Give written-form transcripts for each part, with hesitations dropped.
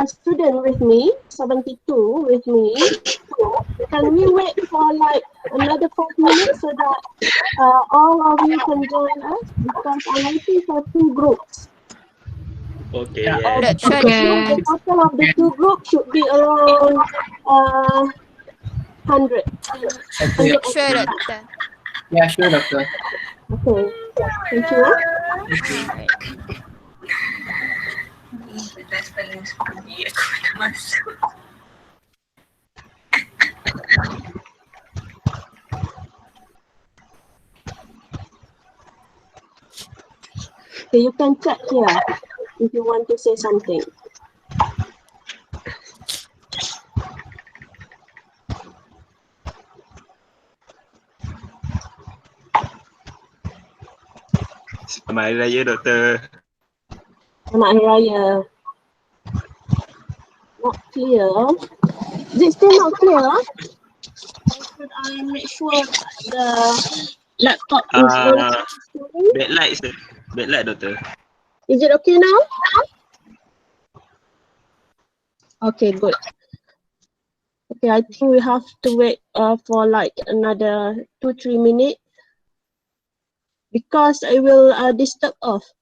students with me, 72 with me. Can we wait for like another 5 minutes so that all of you can join us? Because I'm waiting for 2 groups. Okay, Yeah. yeah. The total of the 2 groups should be around 100. Okay. Sure, Doctor. Yeah, sure, Doctor. Okay, thank you. Alright. Okay, you can check here if you want to say something. Selamat Hari Raya, Doktor. Selamat Hari Raya. Not clear. Is it still not clear? Or should I make sure the laptop is very clear? Backlight, sir. Backlight, Doktor. Is it okay now? Okay, good. Okay, I think we have to wait for like another 2-3 minutes because it will disturb us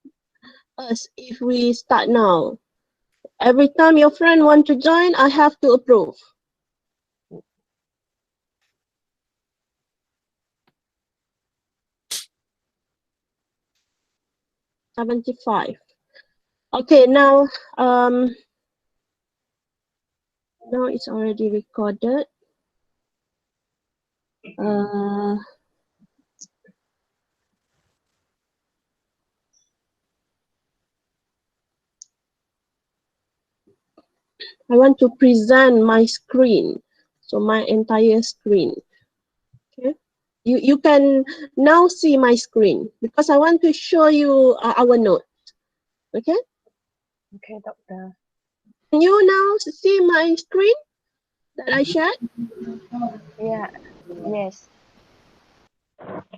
if we start now. Every time your friend want to join, I have to approve. $75. Okay, now now it's already recorded. I want to present my screen, so my entire screen. Okay, you can now see my screen because I want to show you our note. Okay. Okay, Doctor. Can you now see my screen that I shared? Yeah. Yes.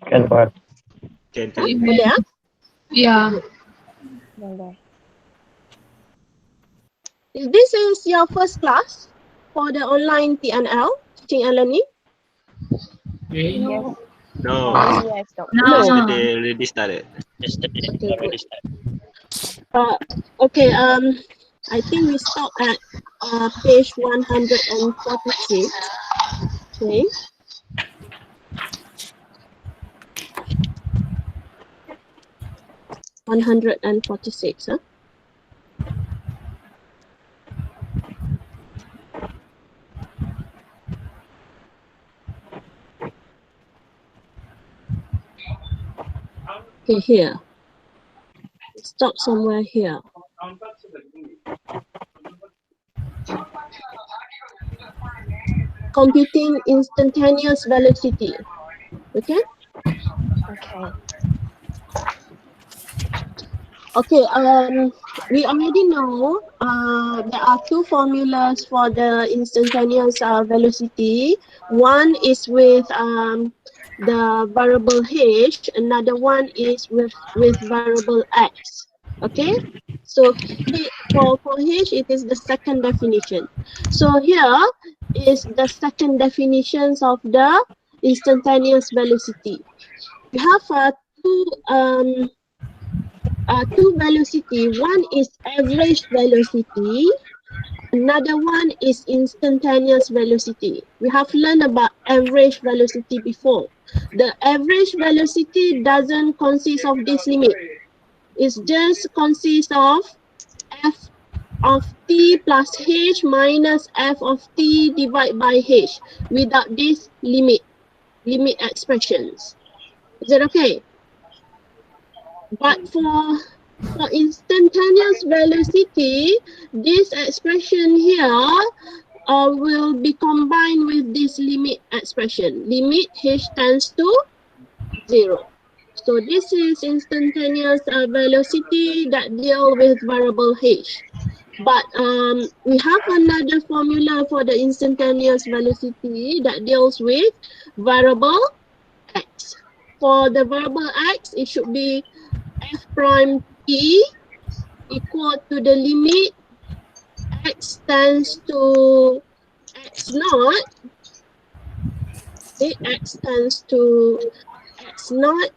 Can. Boleh ah? Yeah. Boleh. This is your first class for the online TNL, teaching and learning. Okay. Yes. No. Yes, Doctor. No. Yesterday already started. Okay, good. Okay, I think we stop at page 146. Okay. $146, huh? Okay, here. Stop somewhere here. Computing instantaneous velocity. Okay? Okay. Okay, we already know there are 2 formulas for the instantaneous velocity. One is with the variable h, another one is with variable x. Okay, so for h it is the second definition. So here is the second definitions of the instantaneous velocity. We have two velocity. One is average velocity, another one is instantaneous velocity. We have learned about average velocity before. The average velocity doesn't consist of this limit. It just consists of f of t plus h minus f of t divided by h without this limit expressions. Is that okay? But for instantaneous velocity, this expression here will be combined with this limit expression. Limit h tends to 0. So this is instantaneous velocity that deal with variable h. But we have another formula for the instantaneous velocity that deals with variable x. For the variable x, it should be f prime t equal to the limit x tends to x naught, okay, x tends to x naught,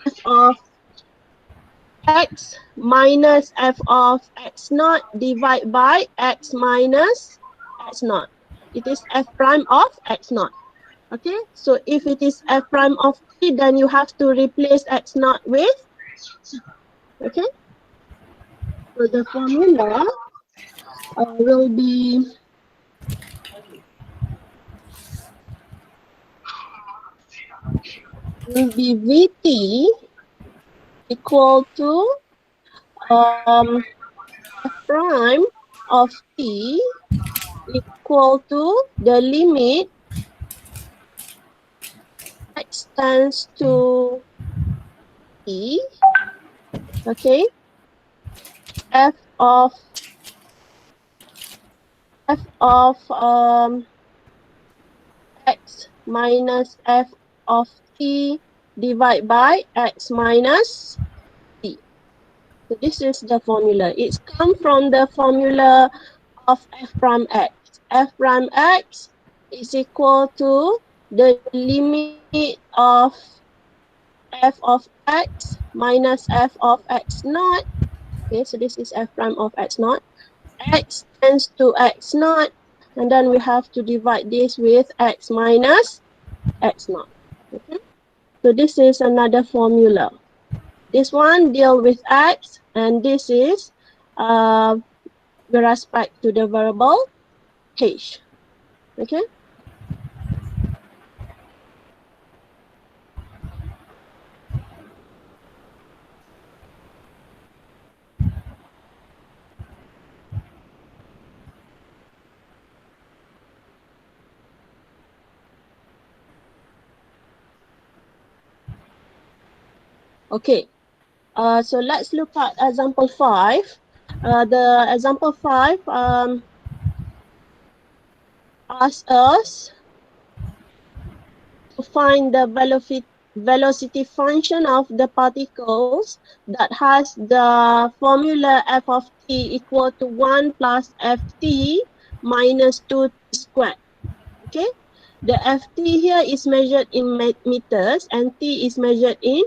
f of x minus f of x naught divided by x minus x naught. It is f prime of x naught. Okay, so if it is f prime of t, then you have to replace x naught with, okay, so the formula will be Vt equal to f prime of t equal to the limit x tends to t, okay, f of x minus f of t divided by x minus t. So this is the formula. It's come from the formula of f prime x. F prime x is equal to the limit of f of x minus f of x naught. Okay, so this is f prime of x naught. X tends to x naught, and then we have to divide this with x minus x naught. Okay, so this is another formula. This one deal with x, and this is with respect to the variable h. Okay. Okay. So let's look at example 5. The example 5 asks us to find the velocity function of the particles that has the formula f of t equal to 1 plus ft minus 2t squared. Okay, the ft here is measured in meters and t is measured in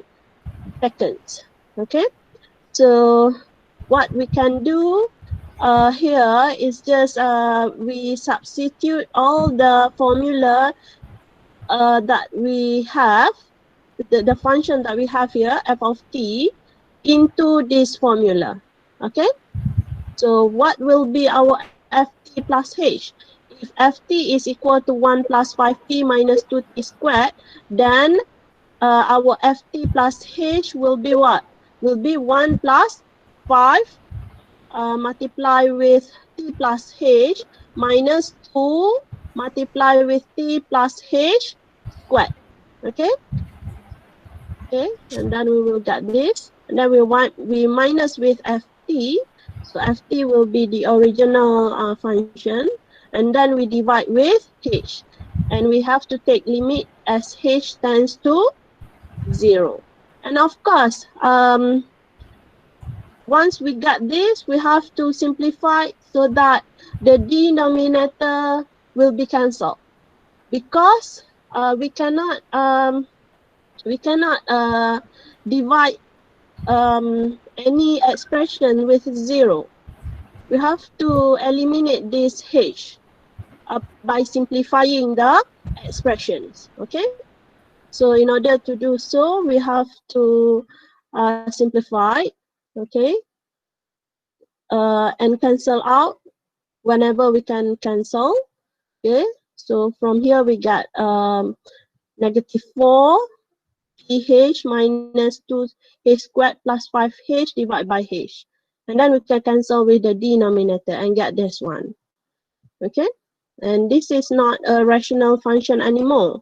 seconds. Okay, so what we can do here is just we substitute all the formula that we have, the function that we have here, f of t, into this formula. Okay, so what will be our ft plus h? If ft is equal to 1 plus 5t minus 2t squared, then our ft plus h will be what? Will be 1 plus 5 multiply with t plus h minus 2 multiply with t plus h squared. Okay, okay, and then we will get this, and then we minus with ft, so ft will be the original function, and then we divide with h, and we have to take limit as h tends to 0. And of course, once we got this, we have to simplify so that the denominator will be cancelled, because we cannot divide any expression with 0. We have to eliminate this h by simplifying the expressions. Okay, so in order to do so, we have to simplify. Okay, and cancel out whenever we can cancel. Okay, so from here we got negative 4 ph minus 2h squared plus 5h divided by h. And then we can cancel with the denominator and get this one. Okay, and this is not a rational function anymore.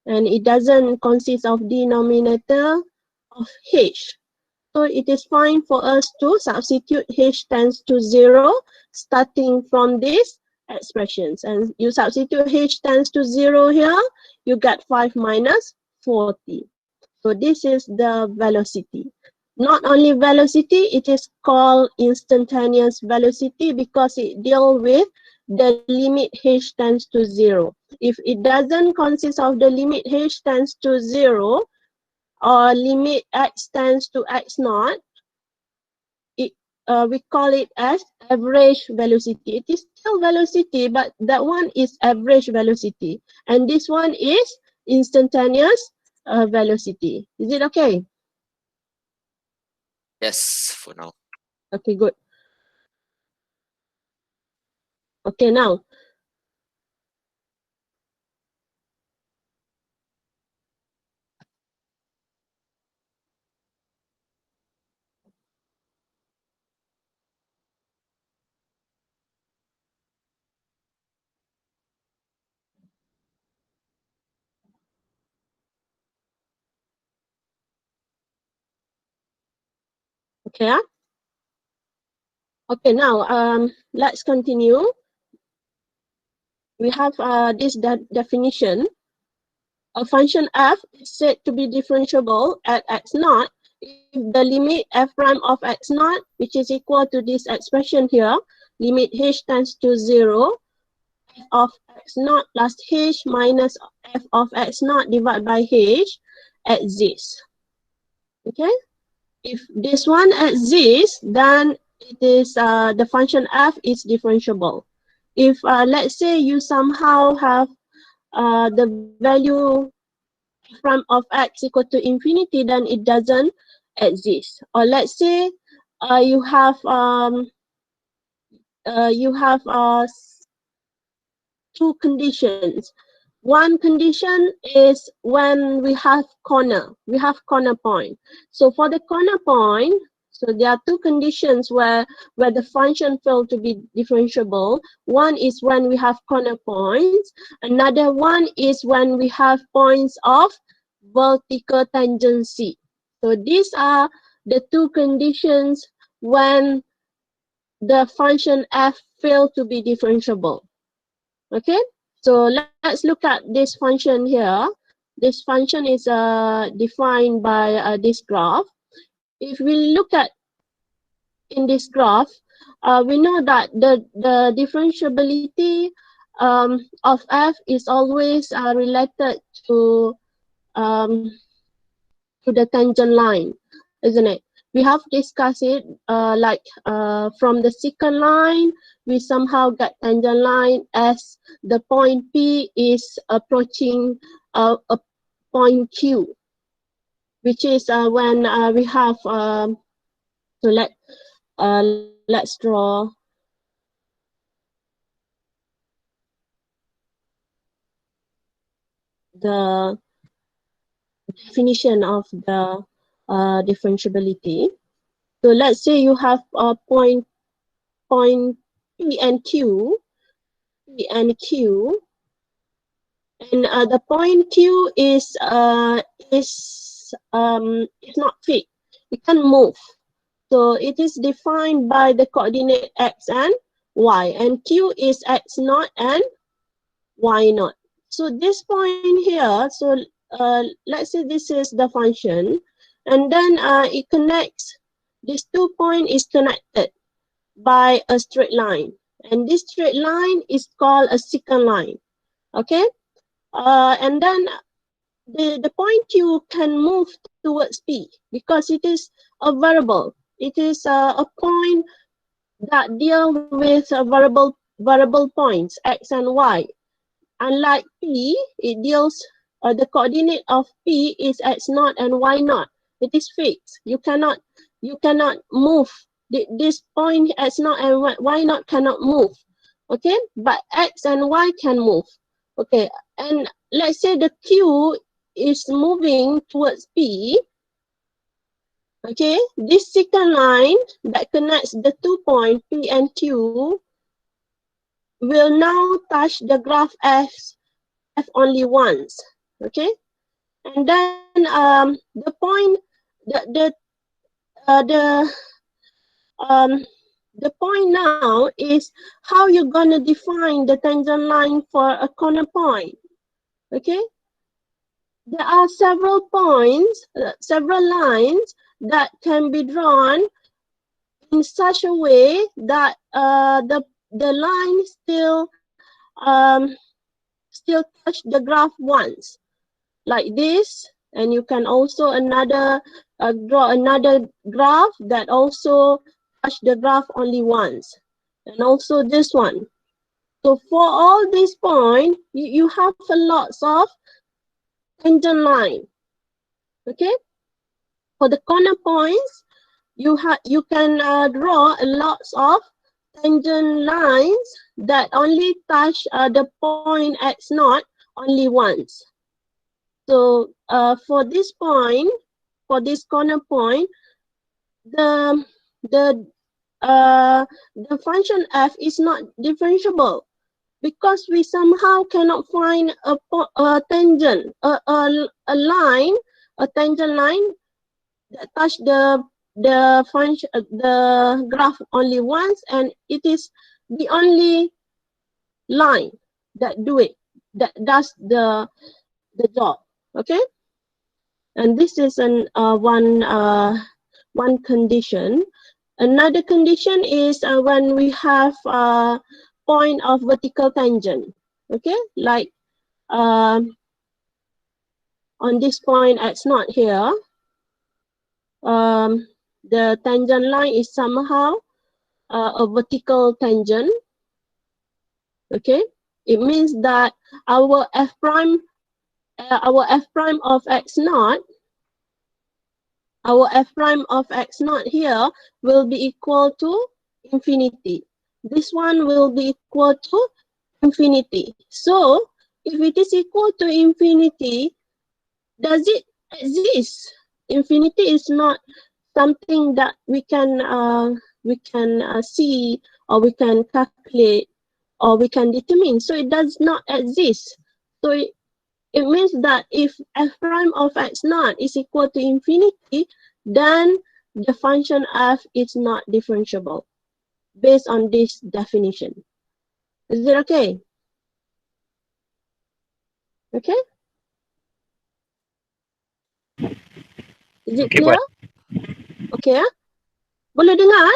And it doesn't consist of denominator of h. So it is fine for us to substitute h tends to 0 starting from these expressions. And you substitute h tends to 0 here, you get 5 minus 40. So this is the velocity. not only velocity, it is called instantaneous velocity because it deals with the limit h tends to 0. If it doesn't consist of the limit h tends to 0 or limit x tends to x naught, we call it as average velocity. It is still velocity, but that one is average velocity. And this one is instantaneous velocity. Is it okay? Yes, for now. Okay, good. Okay, now. Okay, okay, now let's continue. We have this definition. A function f is said to be differentiable at x naught if the limit f prime of x naught, which is equal to this expression here, limit h tends to 0, f of x naught plus h minus f of x naught divided by h exists. Okay? If this one exists, then it is the function f is differentiable. If let's say you somehow have the value prime of x equal to infinity, then it doesn't exist. Or let's say you have two conditions. One condition is when we have corner point. So for the corner point, so there are two conditions where the function failed to be differentiable. One is when we have corner points. Another one is when we have points of vertical tangency. So these are the two conditions when the function f failed to be differentiable. Okay, so let's look at this function here. This function is defined by this graph. If we look at in this graph, we know that the differentiability of f is always related to the tangent line, isn't it? We have discussed it like from the secant line, we somehow get tangent line as the point P is approaching a point Q, which is when we have, so let's draw the definition of the differentiability. So let's say you have a point P and Q, and the point Q is not fixed. It can move. So it is defined by the coordinate x and y, and Q is x naught and y naught. So this point here, so let's say this is the function, and then it connects. This 2 point is connected by a straight line, and this straight line is called a secant line. Okay, and then the point Q can move towards P because it is a variable. It is a point that deal with variable points x and y. Unlike P, it deals the coordinate of P is x naught and y naught. It is fixed. You cannot move. This point x naught and y naught cannot move. Okay, but x and y can move. Okay, and let's say the Q is moving towards P. Okay, this secant line that connects the 2 points P and Q will now touch the graph F only once. Okay, and then the point the point now is how you're gonna define the tangent line for a corner point. Okay, there are several points, several lines that can be drawn in such a way that the line still touch the graph once, like this. And you can also draw another graph that also touch the graph only once, and also this one. So for all these points, you have a lots of tangent line. Okay, for the corner points, you can draw lots of tangent lines that only touch the point x naught only once. So for this point, for this corner point, the function f is not differentiable, because we somehow cannot find a tangent, a line, a tangent line that touch the function, the graph only once, and it is the only line that does the job. Okay, and this is one condition. Another condition is when we have point of vertical tangent. Okay, like on this point x naught here, the tangent line is somehow a vertical tangent. Okay, it means that our f prime of x naught, here will be equal to infinity. This one will be equal to infinity. So if it is equal to infinity, does it exist? Infinity is not something that we can see, or we can calculate, or we can determine. So it does not exist. So it means that if f prime of x naught is equal to infinity, then the function f is not differentiable based on this definition. Is it okay? Okay? Is it clear? Okay, ah? Boleh dengar?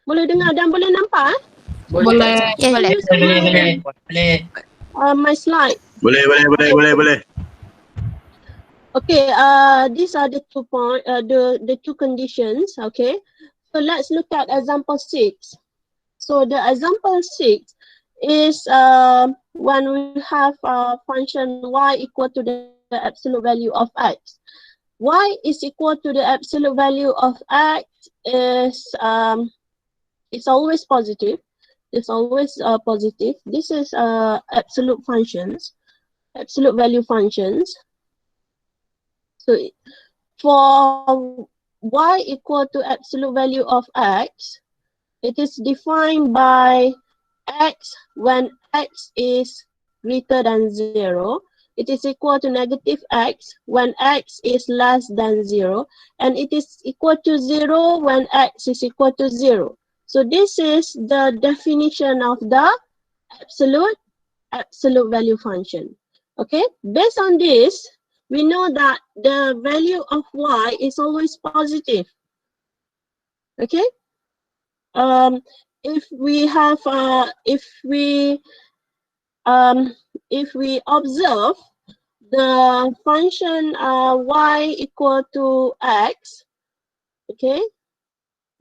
Boleh dengar dan boleh nampak? Boleh. Yes. Can you see my slide? Boleh. Okay, these are the 2 point, the 2 conditions. Okay, so let's look at example 6. So the example 6 is when we have a function y equal to the absolute value of x. Y is equal to the absolute value of x is it's always positive. It's always positive. This is absolute value functions. So for y equal to absolute value of x, it is defined by x when x is greater than 0. It is equal to negative x when x is less than 0. And it is equal to 0 when x is equal to 0. So this is the definition of the absolute value function. Okay, based on this, we know that the value of y is always positive. Okay, if we have if we observe the function y equal to x, okay,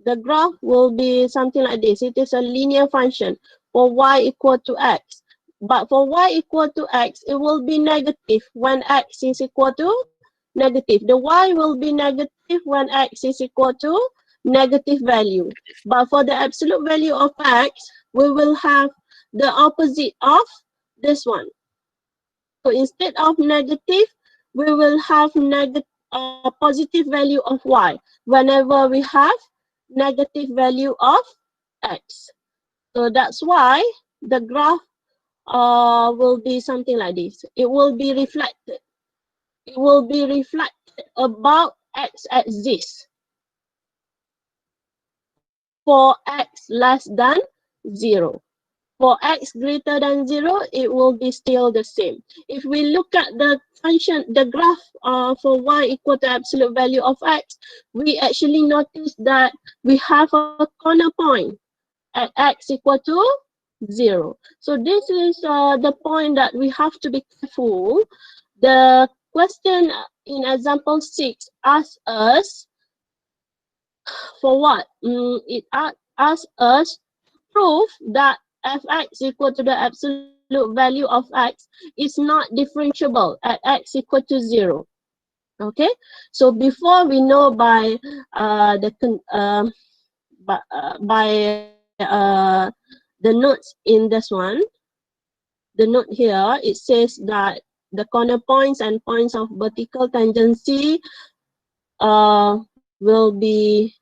the graph will be something like this. It is a linear function for y equal to x. But for y equal to x, it will be negative when x is equal to negative. The y will be negative when x is equal to negative value. But for the absolute value of x, we will have the opposite of this one. So instead of negative, we will have positive value of y whenever we have negative value of x. So that's why the graph will be something like this. It will be reflected. It will be reflected about x-axis for x less than 0. For x greater than 0, it will be still the same. If we look at the function, the graph for y equal to absolute value of x, we actually notice that we have a corner point at x equal to 0. So this is the point that we have to be careful. The question in example 6 asks us for what? It asks us prove that fx equal to the absolute value of x is not differentiable at x equal to 0. Okay, so before we know by the notes in this one, the note here, it says that the corner points and points of vertical tangency will be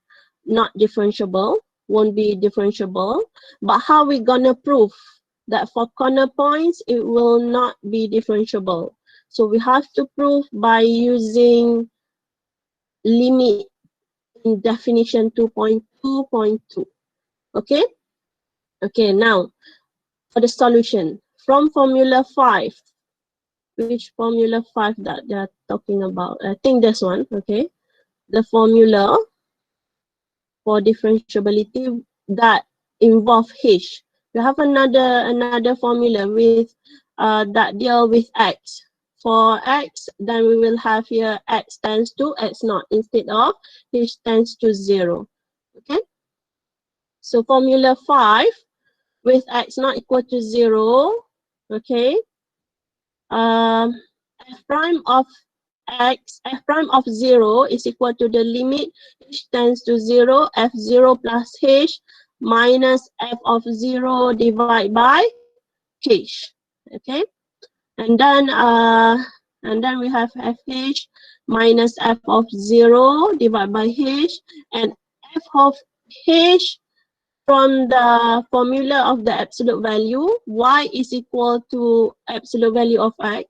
not differentiable, won't be differentiable. But how we gonna prove that for corner points it will not be differentiable? So we have to prove by using limit in definition 2.2.2. Okay? Okay, now for the solution from formula 5. Which formula 5 that they are talking about? I think this one, okay? The formula for differentiability that involve h. We have another formula with that deal with x. For x, then we will have here x tends to x naught instead of h tends to 0. Okay. So formula 5 with x not equal to 0. Okay. F prime of x, f prime of 0 is equal to the limit h tends to 0, f0 plus h minus f of 0 divided by h. Okay, and then we have fh minus f of 0 divided by h, and f of h from the formula of the absolute value, y is equal to absolute value of x.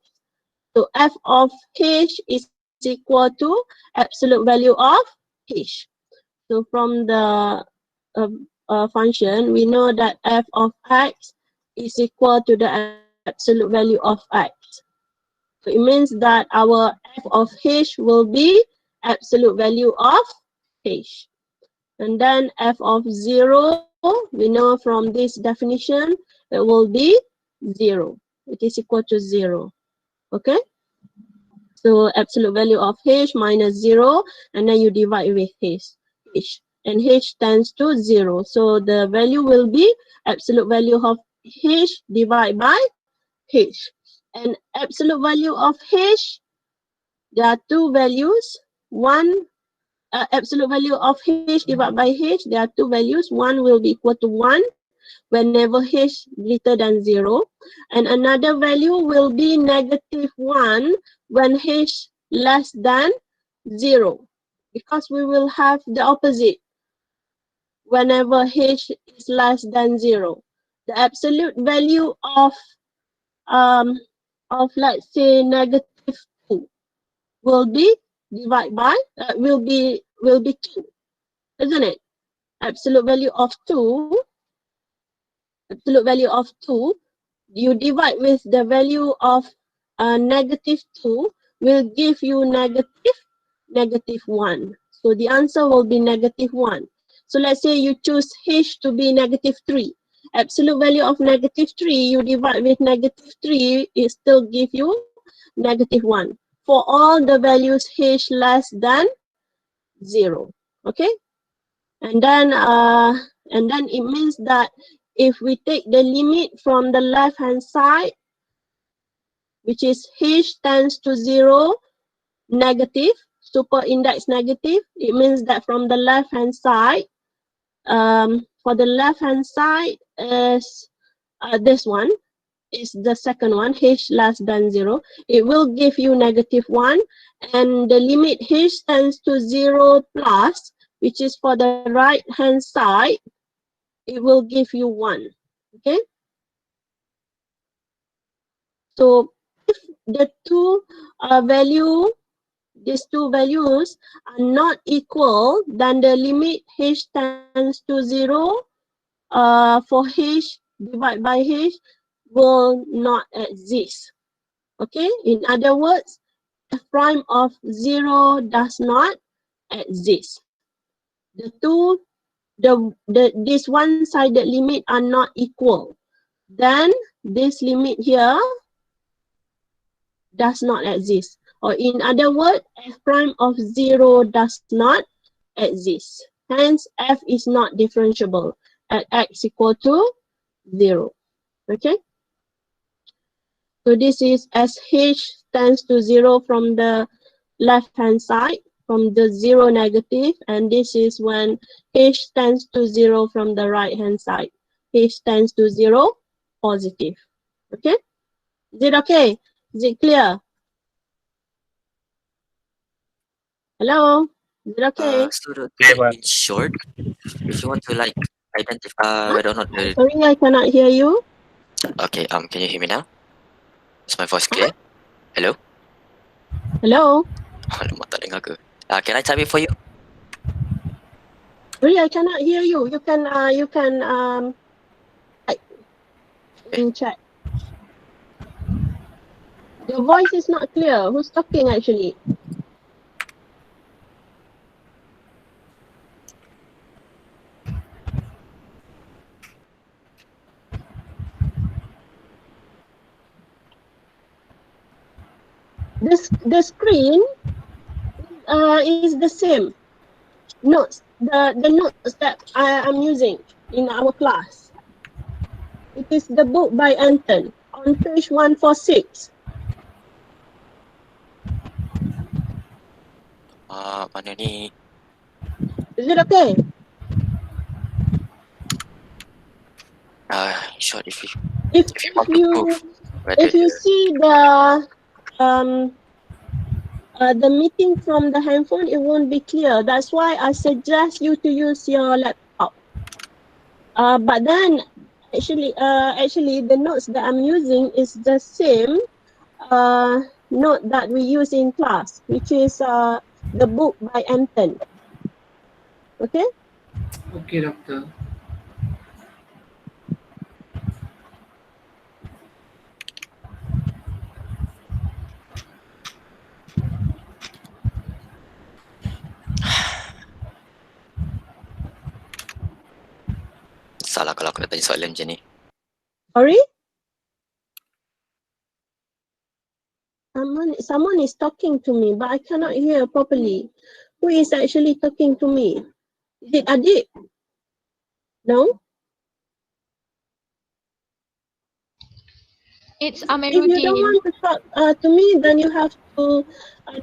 So f of h is equal to absolute value of h. So from the function, we know that f of x is equal to the absolute value of x. So it means that our f of h will be absolute value of h. And then f of 0, we know from this definition, it will be 0. It is equal to 0. Okay? So absolute value of h minus 0, and then you divide with h. And h tends to 0. So the value will be absolute value of h divided by h. And absolute value of h, there are two values. One, absolute value of h divided by h, there are two values. One will be equal to 1 whenever h greater than 0. And another value will be negative 1 when h less than 0. Because we will have the opposite whenever h is less than 0. The absolute value of let's say negative 2 will be divided by will be 2, isn't it? Absolute value of 2, you divide with the value of negative 2 will give you negative 1. So the answer will be negative 1. So let's say you choose h to be negative 3. Absolute value of negative 3, you divide with negative 3, it still give you negative 1. For all the values h less than 0. Okay? And then it means that if we take the limit from the left hand side, which is h tends to 0, negative, super index negative, it means that from the left hand side, for the left hand side is this one, is the second one, h less than 0. It will give you negative 1, and the limit h tends to 0 plus, which is for the right hand side, it will give you 1. Okay? So if the two these two values are not equal, then the limit h tends to 0 for h divided by h will not exist. Okay, in other words, f prime of 0 does not exist. This one-sided limit are not equal. Then this limit here does not exist. Or in other words, f prime of 0 does not exist. Hence, f is not differentiable at x equal to 0. Okay? So this is as h tends to 0 from the left-hand side, from the 0 negative, and this is when h tends to 0 from the right-hand side. H tends to 0 positive. Okay? Is it okay? Is it clear? Hello? Is it okay? So Okay, but in short, if you want to like identify Huh? whether or not the Sorry, I cannot hear you. okay, can you hear me now? Is my voice Huh? clear? Hello? Hello? Alamak, tak dengar ke? Can I type it for you? Sorry, I cannot hear you. You can type in chat. Your voice is not clear. Who's talking actually? The screen is the same. Notes, the notes that I am using in our class. It is the book by Anton on page 146. Mana ni? Is it okay? Short if If you if want to prove you whether if you the see the meeting from the handphone, it won't be clear. That's why I suggest you to use your laptop. But then actually the notes that I'm using is the same note that we use in class, which is the book by Anton. Okay? Okay, doctor. salah kalau aku nak tanya soalan macam ni. Sorry? Someone is talking to me, but I cannot hear properly. Who is actually talking to me? Is it Adik? No? It's If you don't Amiruddin. want to talk to me, then you have to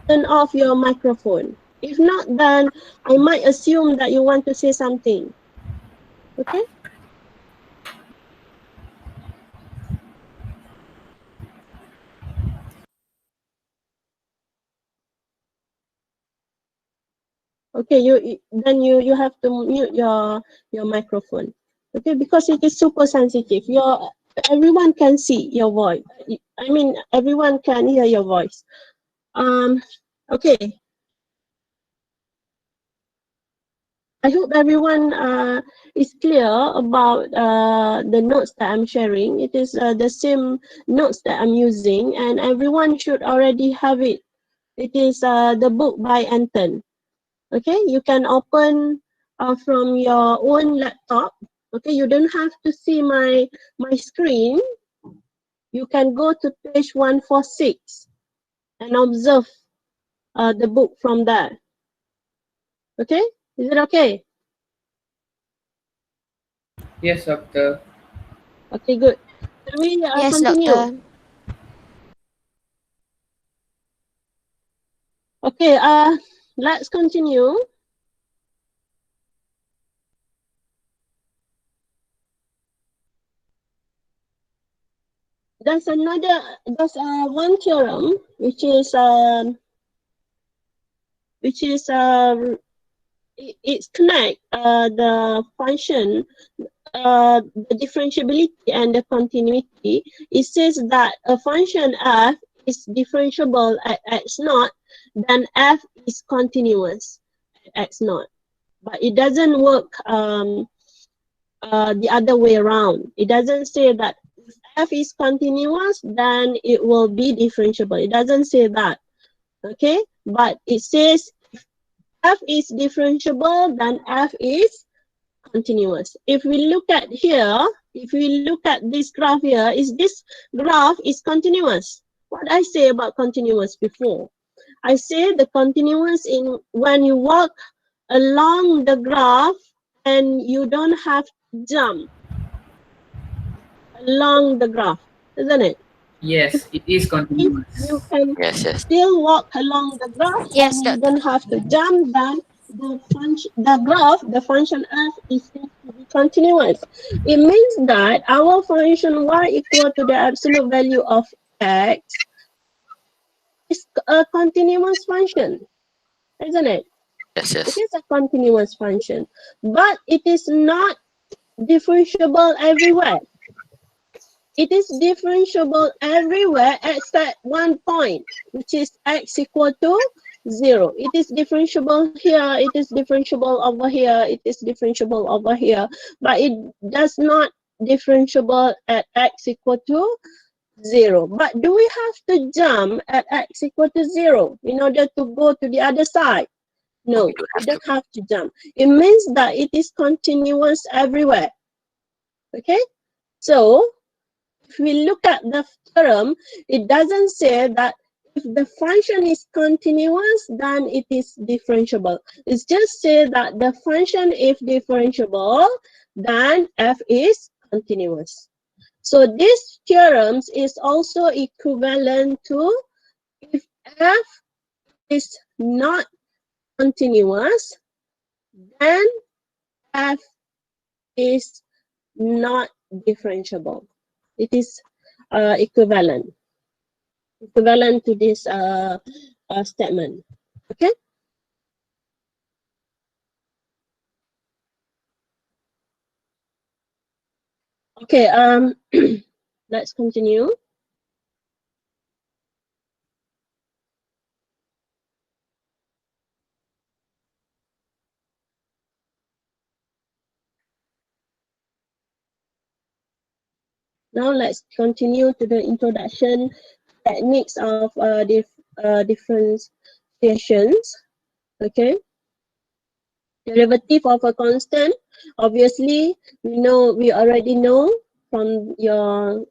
turn off your microphone. If not, then I might assume that you want to say something. Okay? Okay, you have to mute your microphone. Okay, because it is super sensitive. Everyone can see your voice. I mean, everyone can hear your voice. Okay. I hope everyone is clear about the notes that I'm sharing. It is the same notes that I'm using, and everyone should already have it. It is the book by Anton. Okay, you can open from your own laptop. Okay, you don't have to see my screen. You can go to page 146 and observe the book from there. Okay, is it okay? Yes, doctor. Okay, good. Can we Yes, continue? doctor. Okay, let's continue. There's one theorem which is it's connect the function, the differentiability and the continuity. It says that a function f is differentiable at x naught, then f is continuous at x naught. But it doesn't work the other way around. It doesn't say that if f is continuous, then it will be differentiable. It doesn't say that, okay? But it says if f is differentiable, then f is continuous. If we look at here, if we look at this graph here, is this graph is continuous? What I say about continuous before? I say the continuous in when you walk along the graph and you don't have to jump along the graph, isn't it? Yes, it is If you continuous. can Yes, yes. still walk along the graph Yes, and you doctor. don't have to jump, then the graph, the function f is said to be continuous. It means that our function y equal to the absolute value of x is a continuous function, isn't it? Yes, It yes. is a continuous function, but it is not differentiable everywhere. It is differentiable everywhere except one point, which is x equal to 0. It is differentiable here, it is differentiable over here, it is differentiable over here, but it does not differentiable at x equal to 0. But do we have to jump at x equal to 0 in order to go to the other side? No, No, we don't we have to. don't have to jump. It means that it is continuous everywhere. Okay? So, if we look at the theorem, it doesn't say that if the function is continuous, then it is differentiable. It's just say that the function, if differentiable, then f is continuous. So this theorem is also equivalent to if f is not continuous, then f is not differentiable. It is equivalent to this statement. Okay. Okay. Let's continue. Now let's continue to the introduction techniques of differentiations. Okay. Derivative of a constant. Obviously, we already know from your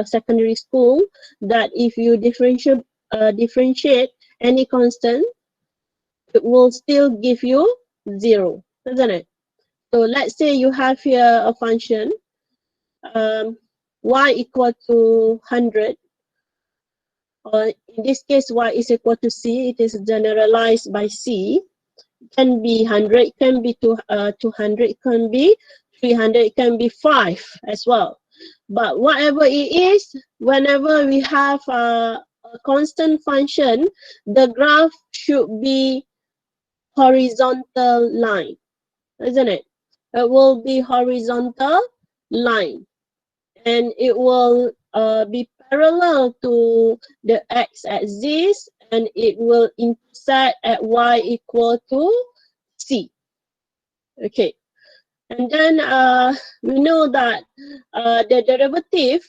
secondary school that if you differentiate any constant, it will still give you 0, isn't it? So let's say you have here a function y equal to 100, or in this case y is equal to c. It is generalized by c. It can be 100, it can be 200, it can be 300, it can be 5 as well. But whatever it is, whenever we have a constant function, the graph should be horizontal line, isn't it? It will be horizontal line, and it will be parallel to the x-axis, and it will intersect at y equal to c. Okay, and then we know that the derivative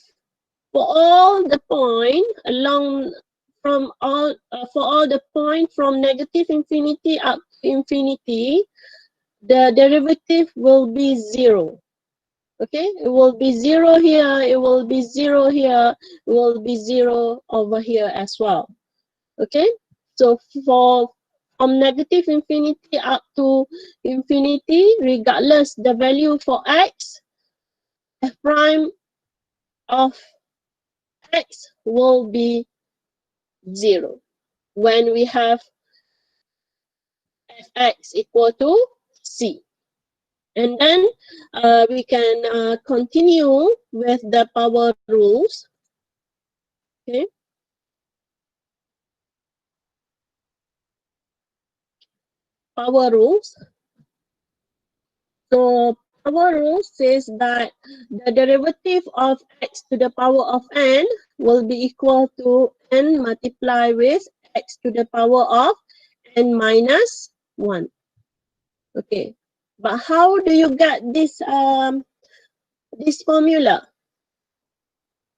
for all the point along from all for all the point from negative infinity up to infinity, the derivative will be 0. Okay, it will be 0 here, it will be 0 here, it will be 0 over here as well. Okay, so from negative infinity up to infinity, regardless the value for x, f prime of x will be 0 when we have fx equal to c. And then we can continue with the power rules. Okay. Power rules. So power rule says that the derivative of x to the power of n will be equal to n multiplied with x to the power of n minus 1. Okay, but how do you get this formula?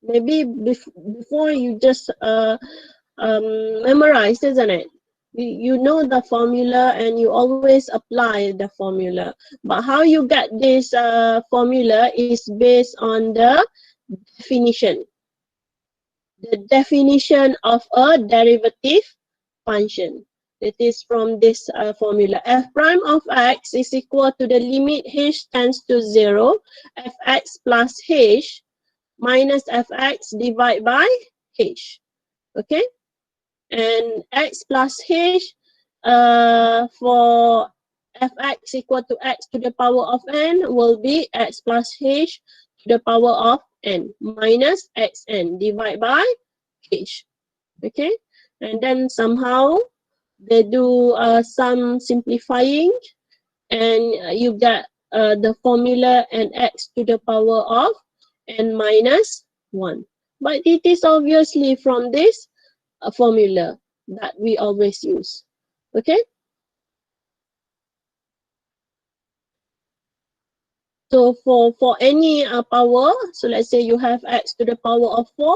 Maybe before you just memorize, isn't it? You know the formula and you always apply the formula. But how you get this formula is based on the definition. The definition of a derivative function. It is from this formula. F prime of x is equal to the limit h tends to 0, fx plus h minus fx divided by h. Okay? And x plus h for fx equal to x to the power of n will be x plus h to the power of n minus xn divided by h. Okay, and then somehow they do some simplifying, and you get the formula n x to the power of n minus 1. But it is obviously from this formula that we always use. Okay, so for any power, so let's say you have x to the power of 4,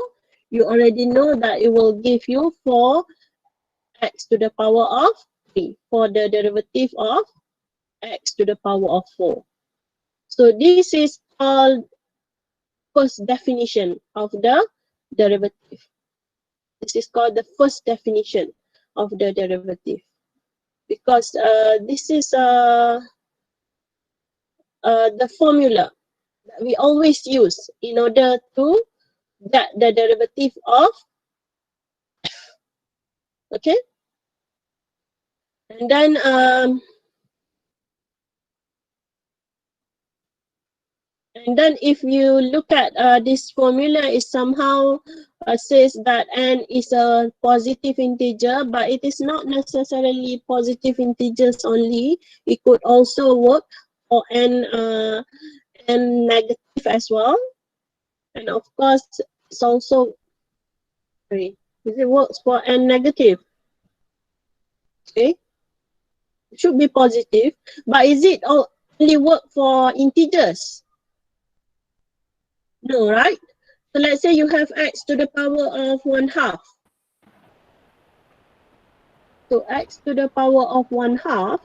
you already know that it will give you 4 x to the power of 3 for the derivative of x to the power of 4. So this is called first definition of the derivative. This is called the first definition of the derivative, because this is the formula that we always use in order to get the derivative of, okay? And then if you look at this formula, it somehow says that n is a positive integer, but it is not necessarily positive integers only. It could also work for n negative as well. And of course, it's also, sorry, it works for n negative. Okay, it should be positive, but is it only work for integers? No, right? So let's say you have x to the power of 1/2. So x to the power of 1/2,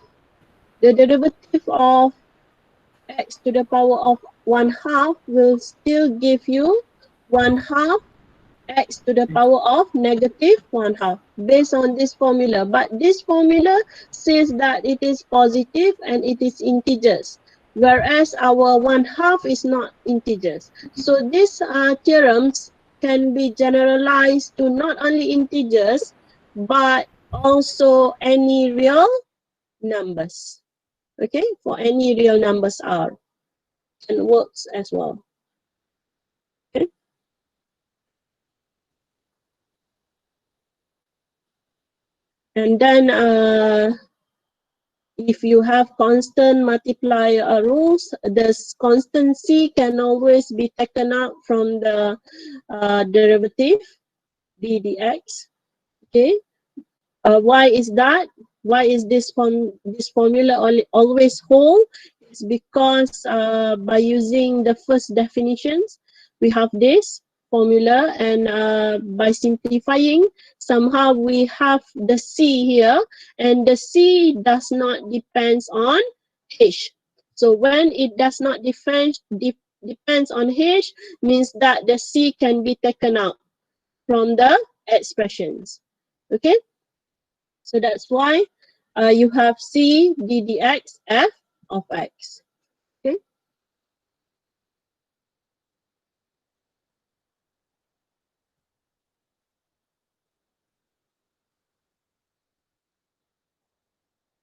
the derivative of x to the power of 1/2 will still give you 1/2 x to the power of negative 1/2 based on this formula. But this formula says that it is positive and it is integers, whereas our 1/2 is not integers. So these theorems can be generalized to not only integers but also any real numbers. Okay, for any real numbers r, and works as well. Okay. And then if you have constant multiply rules, this constancy can always be taken out from the derivative d dx. Okay, why is that? Why is this formula always whole? It's because by using the first definitions, we have this formula, and by simplifying, somehow we have the c here, and the c does not depends on h. So when it does not depends on h, means that the c can be taken out from the expressions. Okay, so that's why you have c d dx f of x. Okay.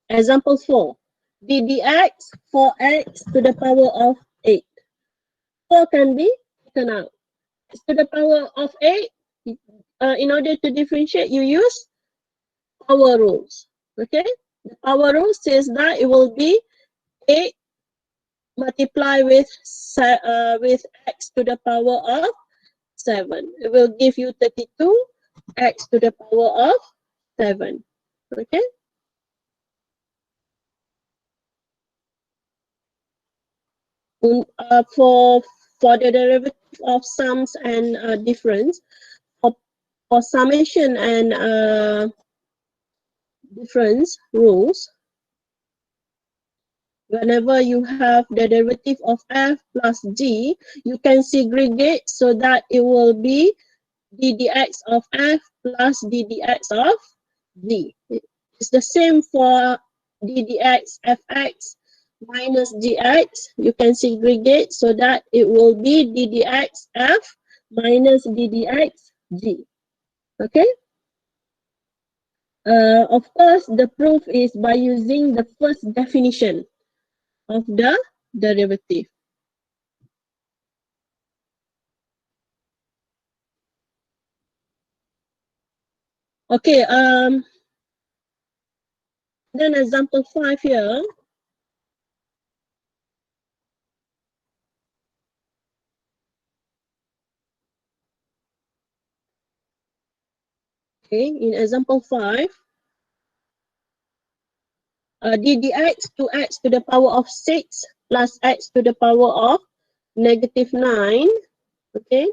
Example 4. d dx for x to the power of 8. 4 can be taken out. X to the power of 8, in order to differentiate, you use power rules. Okay? The power rule says that it will be 8 multiplied with x to the power of 7. It will give you 32 x to the power of 7. Okay? For the derivative of sums and difference. For summation and difference rules, whenever you have the derivative of f plus g, you can segregate so that it will be d dx of f plus d dx of g. It's the same for d dx fx minus gx. You can segregate so that it will be d dx f minus d dx g. Okay? Of course, the proof is by using the first definition of the derivative. Okay, then example 5 here. Okay, in example 5, d dx to x to the power of 6 plus x to the power of negative 9. Okay,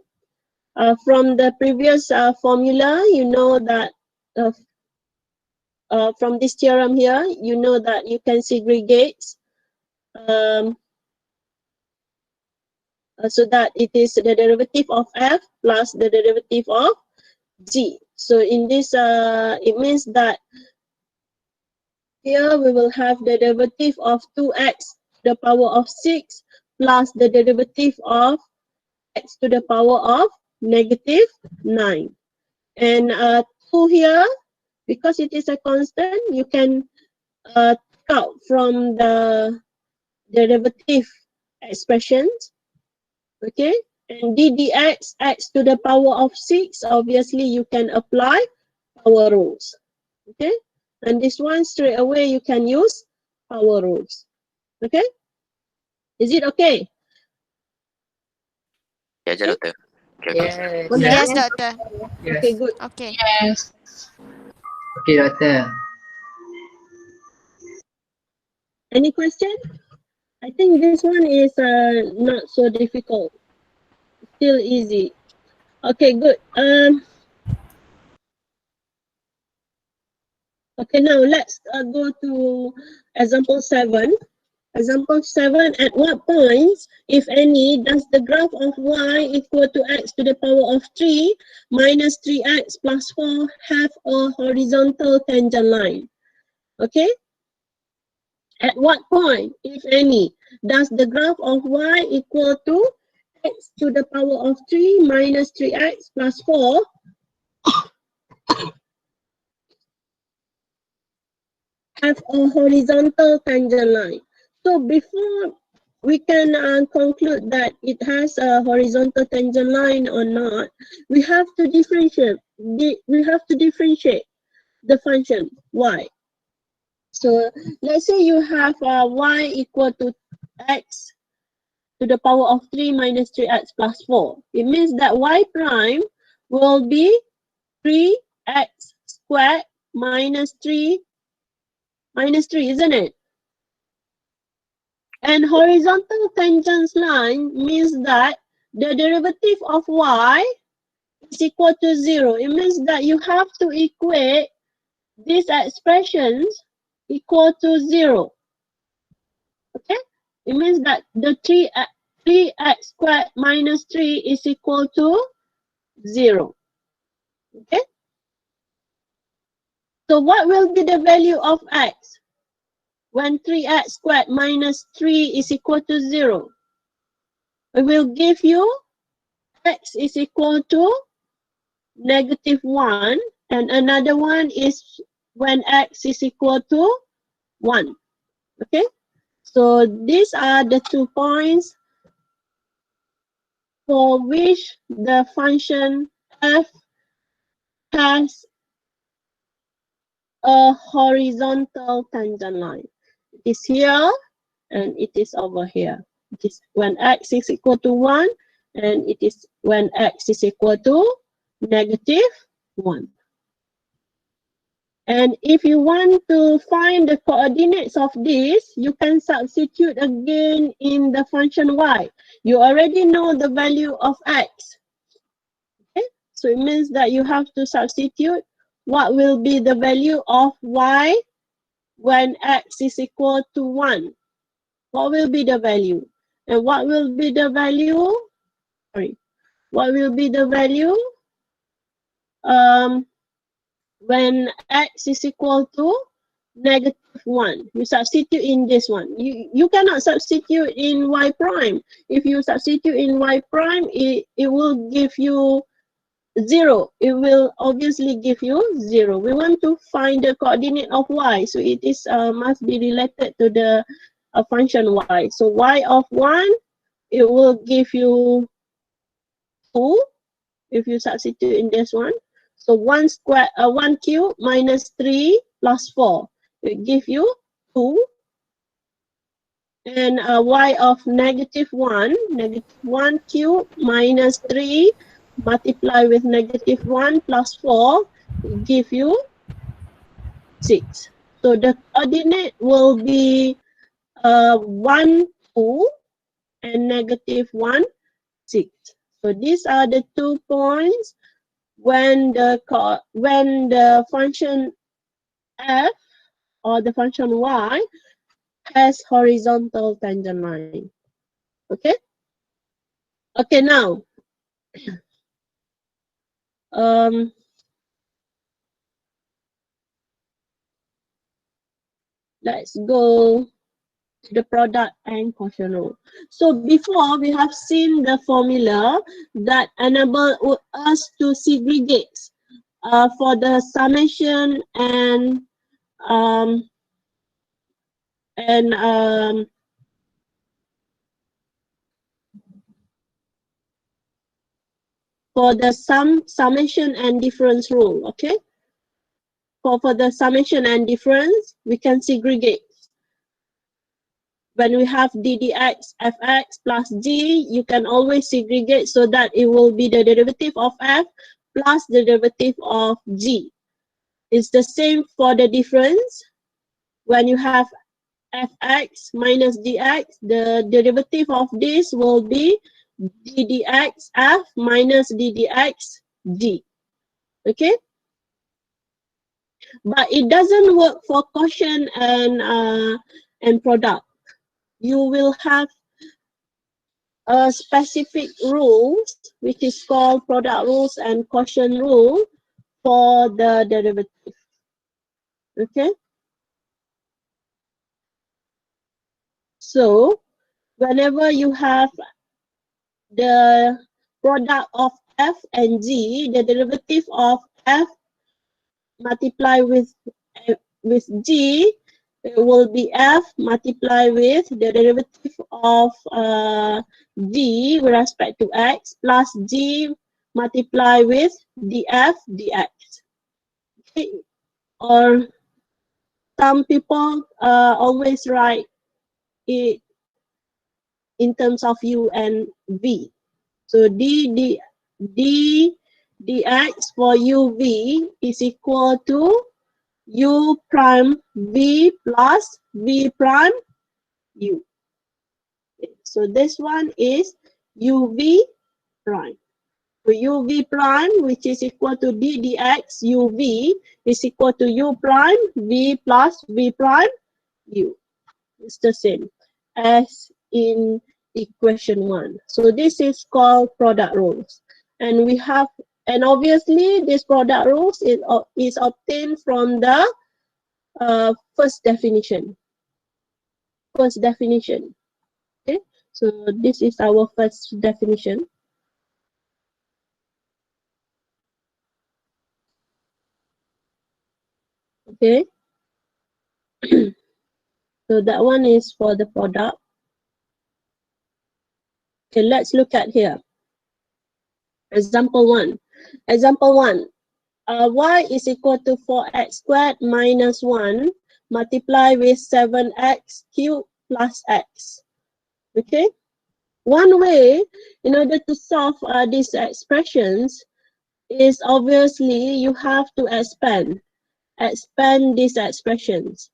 from the previous formula, you know that from this theorem here, you know that you can segregate so that it is the derivative of f plus the derivative of g. So in this, it means that here we will have the derivative of 2x to the power of 6 plus the derivative of x to the power of negative 9. And 2 here, because it is a constant, you can take out from the derivative expressions. Okay, and d dx x to the power of 6, obviously you can apply power rules. Okay, and this one straight away you can use power rules. Okay, is it okay? Ya aja, Dokter. Okay, okay. Yes. Boleh, Yes, eh? Doctor. Yes. Okay, good. Okay. Yes. Okay, Doctor. Any question? I think this one is not so difficult. Still easy. Okay, good. Okay, now let's go to example 7. Example 7, at what points, if any, does the graph of y equal to x to the power of 3 minus 3x plus 4 have a horizontal tangent line? Okay? At what point, if any, does the graph of y equal to x to the power of 3 minus 3x plus 4 have a horizontal tangent line? So before we can conclude that it has a horizontal tangent line or not, we have to differentiate. We have to differentiate the function y. So let's say you have y equal to x to the power of 3 minus 3x plus 4. It means that y prime will be 3x squared minus 3, isn't it? And horizontal tangent line means that the derivative of y is equal to 0. It means that you have to equate these expressions equal to 0. Okay? It means that the 3x squared minus 3 is equal to 0. Okay? So what will be the value of x when 3x squared minus 3 is equal to 0? It will give you x is equal to negative 1, and another one is when x is equal to 1. Okay? So these are the 2 points for which the function f has a horizontal tangent line. It is here and it is over here. It is when x is equal to 1 and it is when x is equal to negative 1. And if you want to find the coordinates of this, you can substitute again in the function y. You already know the value of x. Okay? So it means that you have to substitute what will be the value of y when x is equal to 1. What will be the value? And what will be the value? Sorry. What will be the value when x is equal to -1? You substitute in this one. You cannot substitute in y prime. If you substitute in y prime, it will give you 0. It will obviously give you 0. We want to find the coordinate of y, so it is must be related to the function y. So y of 1, it will give you 2 if you substitute in this one. So 1 cube minus 3 plus 4. It give you 2. And y of -1, -1 cube minus 3 multiply with -1 plus 4, it give you 6. So the coordinate will be 1, 2 and -1, 6. So these are the 2 points when the function f or the function y has horizontal tangent line. Okay? Okay, now let's go to the product and quotient rule. So before, we have seen the formula that enable us to segregate for the summation and for the summation and difference rule. Okay, for the summation and difference, we can segregate. When we have ddx fx plus g, you can always segregate so that it will be the derivative of f plus the derivative of g. It's the same for the difference. When you have fx minus dx, the derivative of this will be ddx f minus ddx g. Okay? But it doesn't work for quotient and product. You will have a specific rules, which is called product rules and quotient rule for the derivative. Okay? So, whenever you have the product of f and g, the derivative of f multiply with g, it will be f multiply with the derivative of g with respect to x plus g multiply with df dx. Okay. Or some people always write it in terms of u and v. So d dx for uv is equal to u prime v plus v prime u. So this one is uv prime. So uv prime, which is equal to d dx uv, is equal to u prime v plus v prime u. It's the same as in equation 1. So this is called product rules. And we have, and obviously this product rules is obtained from the first definition. First definition. Okay, so this is our first definition. Okay. So that one is for the product. Okay, let's look at here. Example 1. Example 1. Y is equal to 4x squared minus 1 multiply with 7x cubed plus x. Okay. One way in order to solve these expressions is obviously you have to expand. expand these expressions.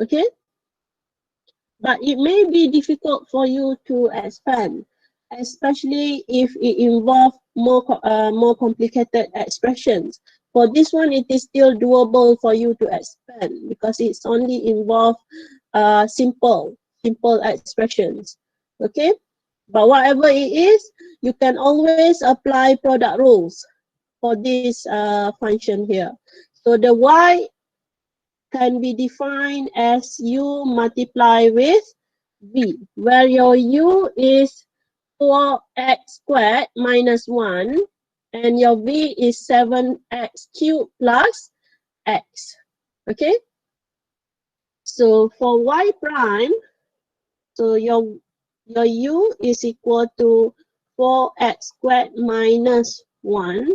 Okay? But it may be difficult for you to expand, especially if it involves more complicated expressions. For this one, it is still doable for you to expand because it's only involve simple expressions. Okay, but whatever it is, you can always apply product rules for this function here. So the y can be defined as u multiply with v, where your u is 4x squared minus 1 and your v is 7x cubed plus x. Okay, so for y prime, so your u is equal to 4x squared minus 1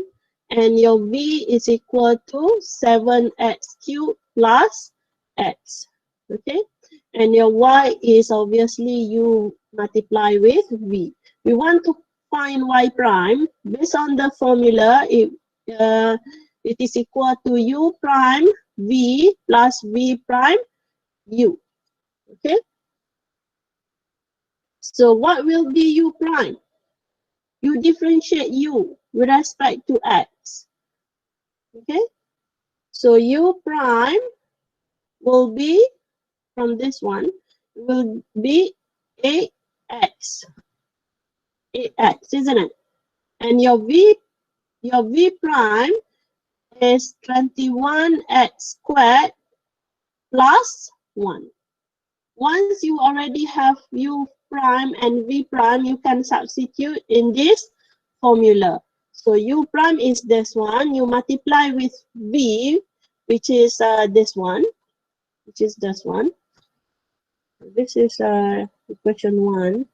and your v is equal to 7x cubed plus x. Okay, and your y is obviously u multiply with v. We want to find y prime. Based on the formula, it is equal to u prime v plus v prime u. Okay, so what will be u prime? You differentiate u with respect to x. Okay, so u prime will be, from this one, will be 8x, isn't it? And your v prime is 21x squared plus 1. Once you already have u prime and v prime, you can substitute in this formula. So u prime is this one. You multiply with v, which is this one, This is equation 1.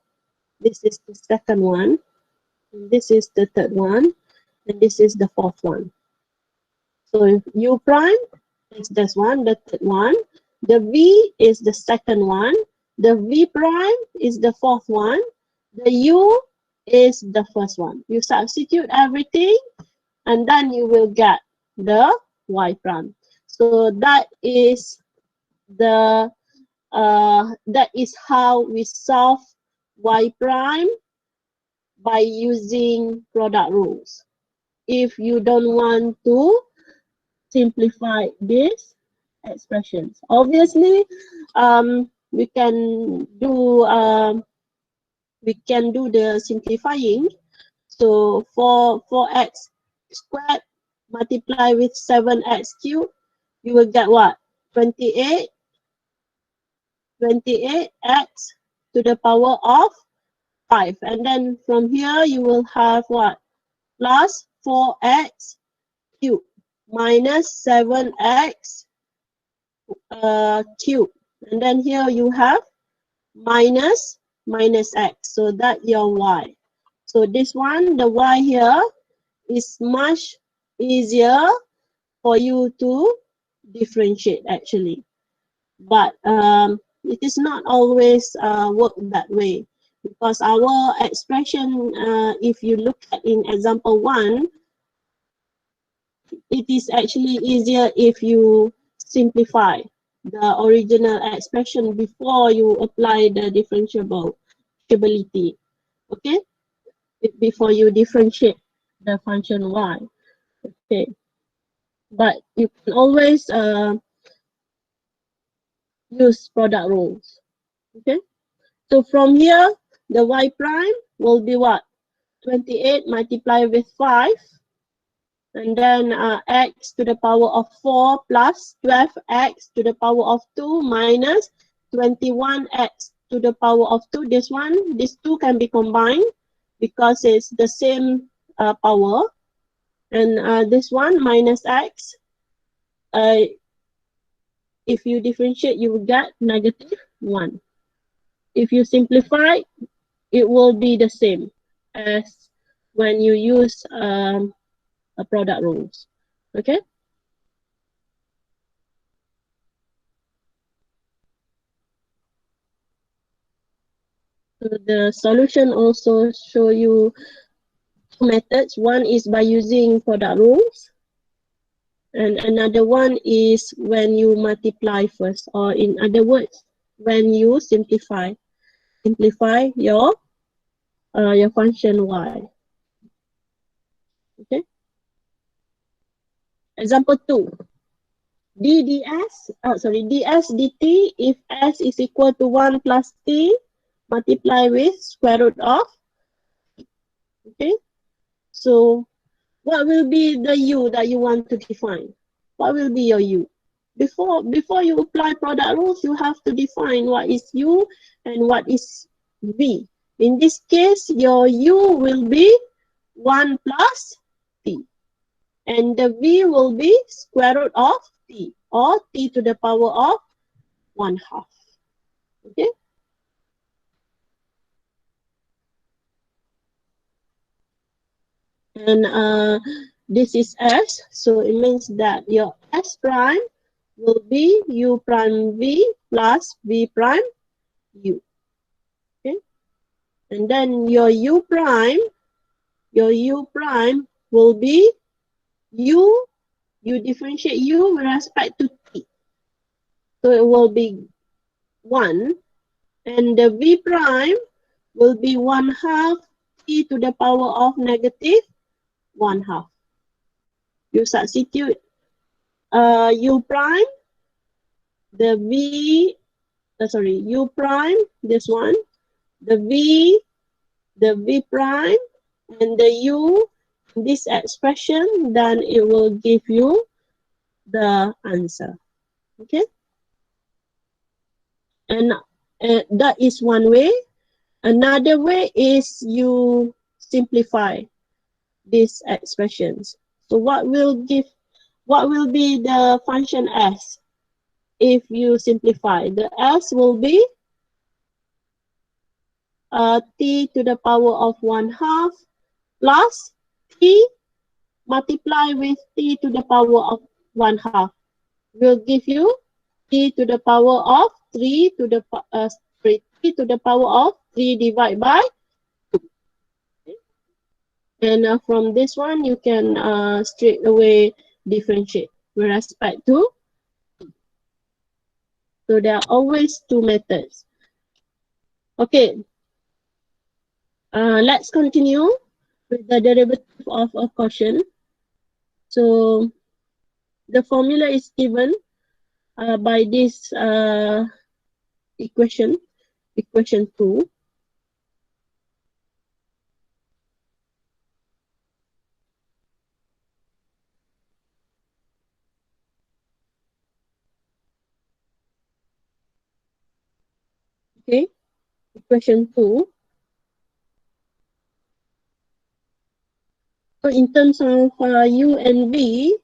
This is the second one. This is the third one. And this is the fourth one. So u prime is this one, the third one. The v is the second one. The v prime is the fourth one. The u is the first one. You substitute everything and then you will get the y prime. So that is how we solve y prime by using product rules. If you don't want to simplify these expressions, obviously we can do the simplifying. So for 4x squared multiply with 7x cubed, you will get what? 28x to the power of 5. And then from here you will have what? Plus 4x cubed minus 7x cubed. And then here you have minus x. So that's your y. So this one, the y here, is much easier for you to differentiate actually. But it is not always work that way, because our expression, if you look at in example 1, it is actually easier if you simplify the original expression before you apply the differentiability. Okay, before you differentiate the function y. Okay, but you can always use product rules. Okay, so from here the y prime will be what? 28 multiplied with 5, and then x to the power of 4 plus 12x to the power of 2 minus 21x to the power of 2. These two can be combined because it's the same power. And this one minus x, if you differentiate, you will get negative 1. If you simplify, it will be the same as when you use a product rules. Okay. So the solution also show you two methods. One is by using product rules, And another one is when you multiply first, or in other words, when you simplify your function y. Okay. Example 2. ds dt if s is equal to 1 plus t multiply with square root of. Okay. So what will be the u that you want to define? What will be your u? Before you apply product rules, you have to define what is u and what is v. In this case, your u will be 1 plus t. And the v will be square root of t, or t to the power of 1/2. Okay? And this is s, so it means that your s prime will be u prime v plus v prime u. Okay? And then your u prime will be you differentiate u with respect to t. So it will be 1, and the v prime will be 1/2 t to the power of negative 1/2. You substitute u prime, the v, u prime, this one, the v prime, and the u, this expression, then it will give you the answer. Okay? And that is one way. Another way is you simplify these expressions. So what will be the function s if you simplify? The s will be t to the power of 1/2 plus t multiply with t to the power of 1/2 will give you t to the power of 3 to the power of 3 divided by 2. And from this one, you can straight away differentiate with respect to. So there are always two methods. Okay. Let's continue with the derivative of a quotient. So the formula is given by this equation 2. Okay, equation 2. So in terms of u and v,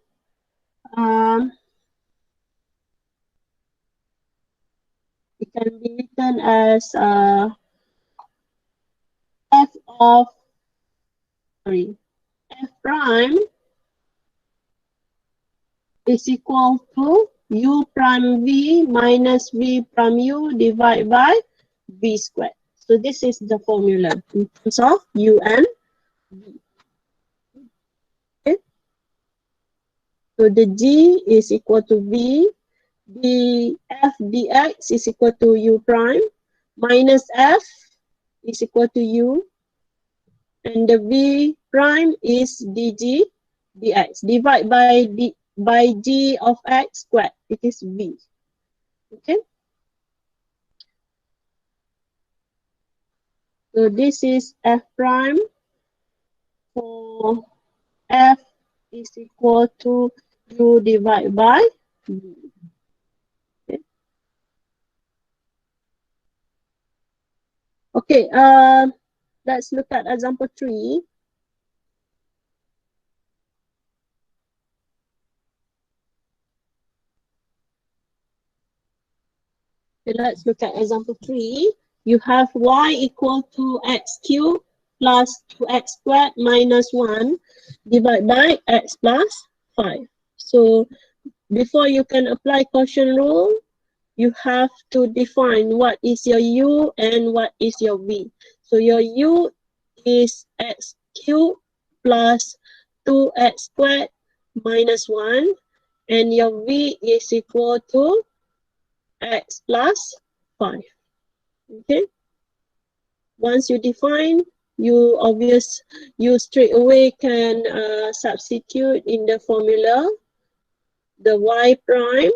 it can be written as f prime is equal to u prime v minus v prime u divided by v squared. So this is the formula in terms of u and v. Okay. So the g is equal to v, the f dx is equal to u prime minus f is equal to u, and the v prime is dg dx divided by g of x squared. It is v. Okay. So this is f prime for f is equal to u divided by v. Okay. Okay. Let's look at example 3. Okay, let's look at example 3. You have y equal to x cubed plus 2x squared minus 1 divided by x plus 5. So before you can apply quotient rule, you have to define what is your u and what is your v. So your u is x cubed plus 2x squared minus 1, and your V is equal to x plus 5. Okay. Once you define, you straight away can substitute in the formula the y prime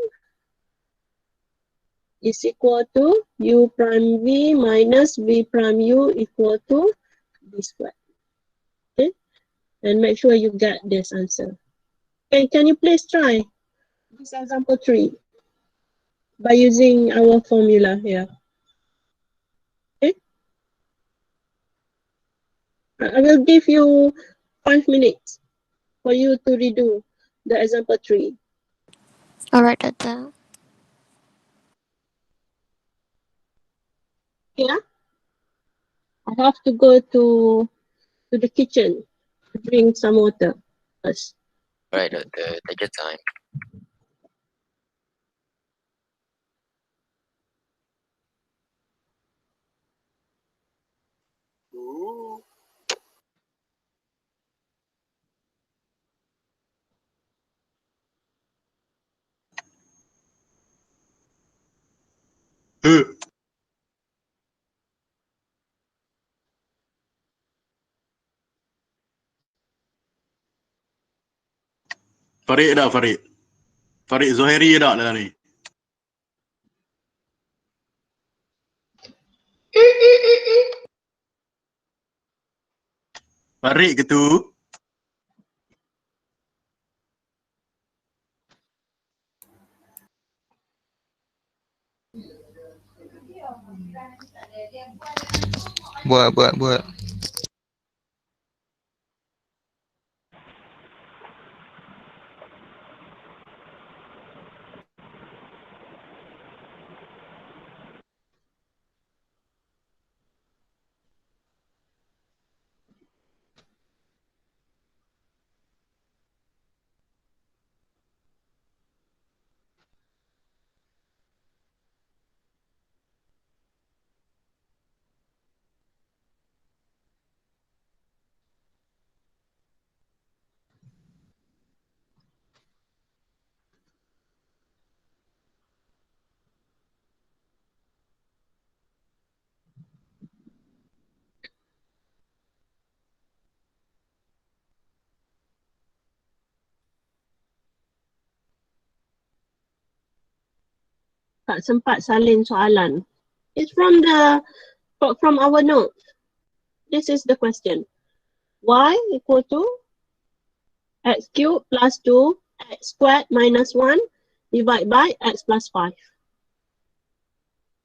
is equal to u prime v minus v prime u equal to v squared. Okay, and make sure you get this answer. Okay, can you please try this example 3 by using our formula here? Okay, I will give you 5 minutes for you to redo the example 3. Alright, Doctor. Yeah, I have to go to the kitchen to drink some water first. Right, take your time. Farid dah Farid. Farid Zoheri dah lah ni. Farid ke tu? Buat. Tak sempat salin soalan. It's from our note. This is the question. Y equal to x cubed plus 2 x squared minus 1 divided by x plus 5.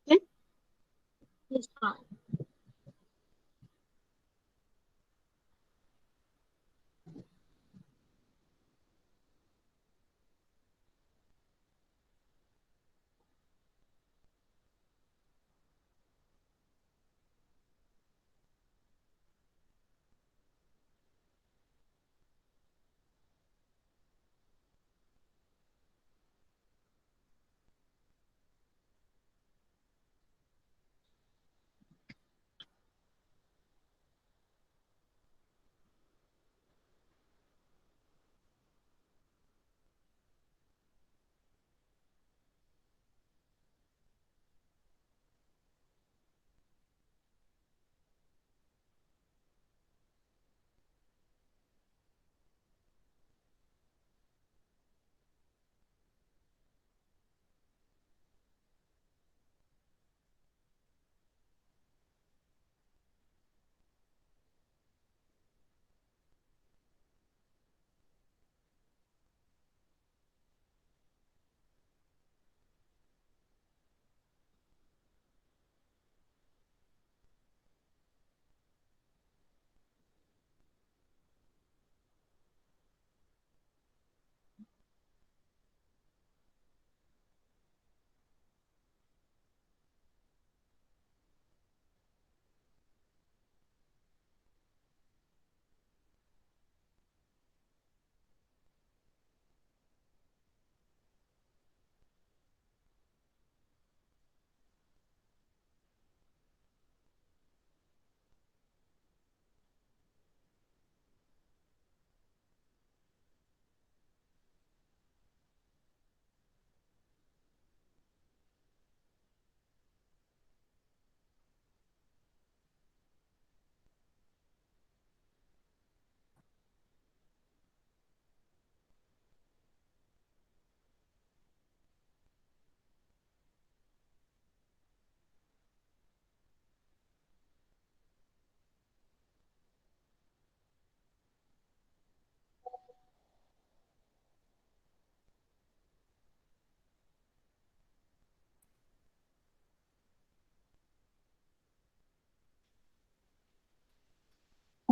Okay? Let's try.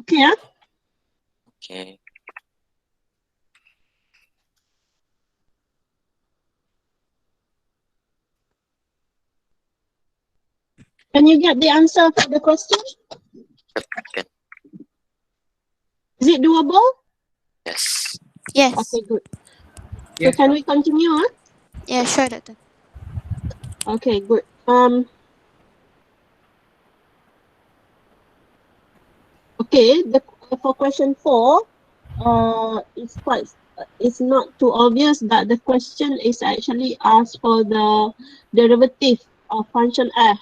Okay, huh? Okay. Can you get the answer for the question? Yep. Can. Is it doable? Yes. Yes. Okay, good. So Yes, can we continue? Huh? Yeah, sure, Doctor. Okay, good. Okay, for question 4, it's not too obvious that the question is actually asked for the derivative of function f,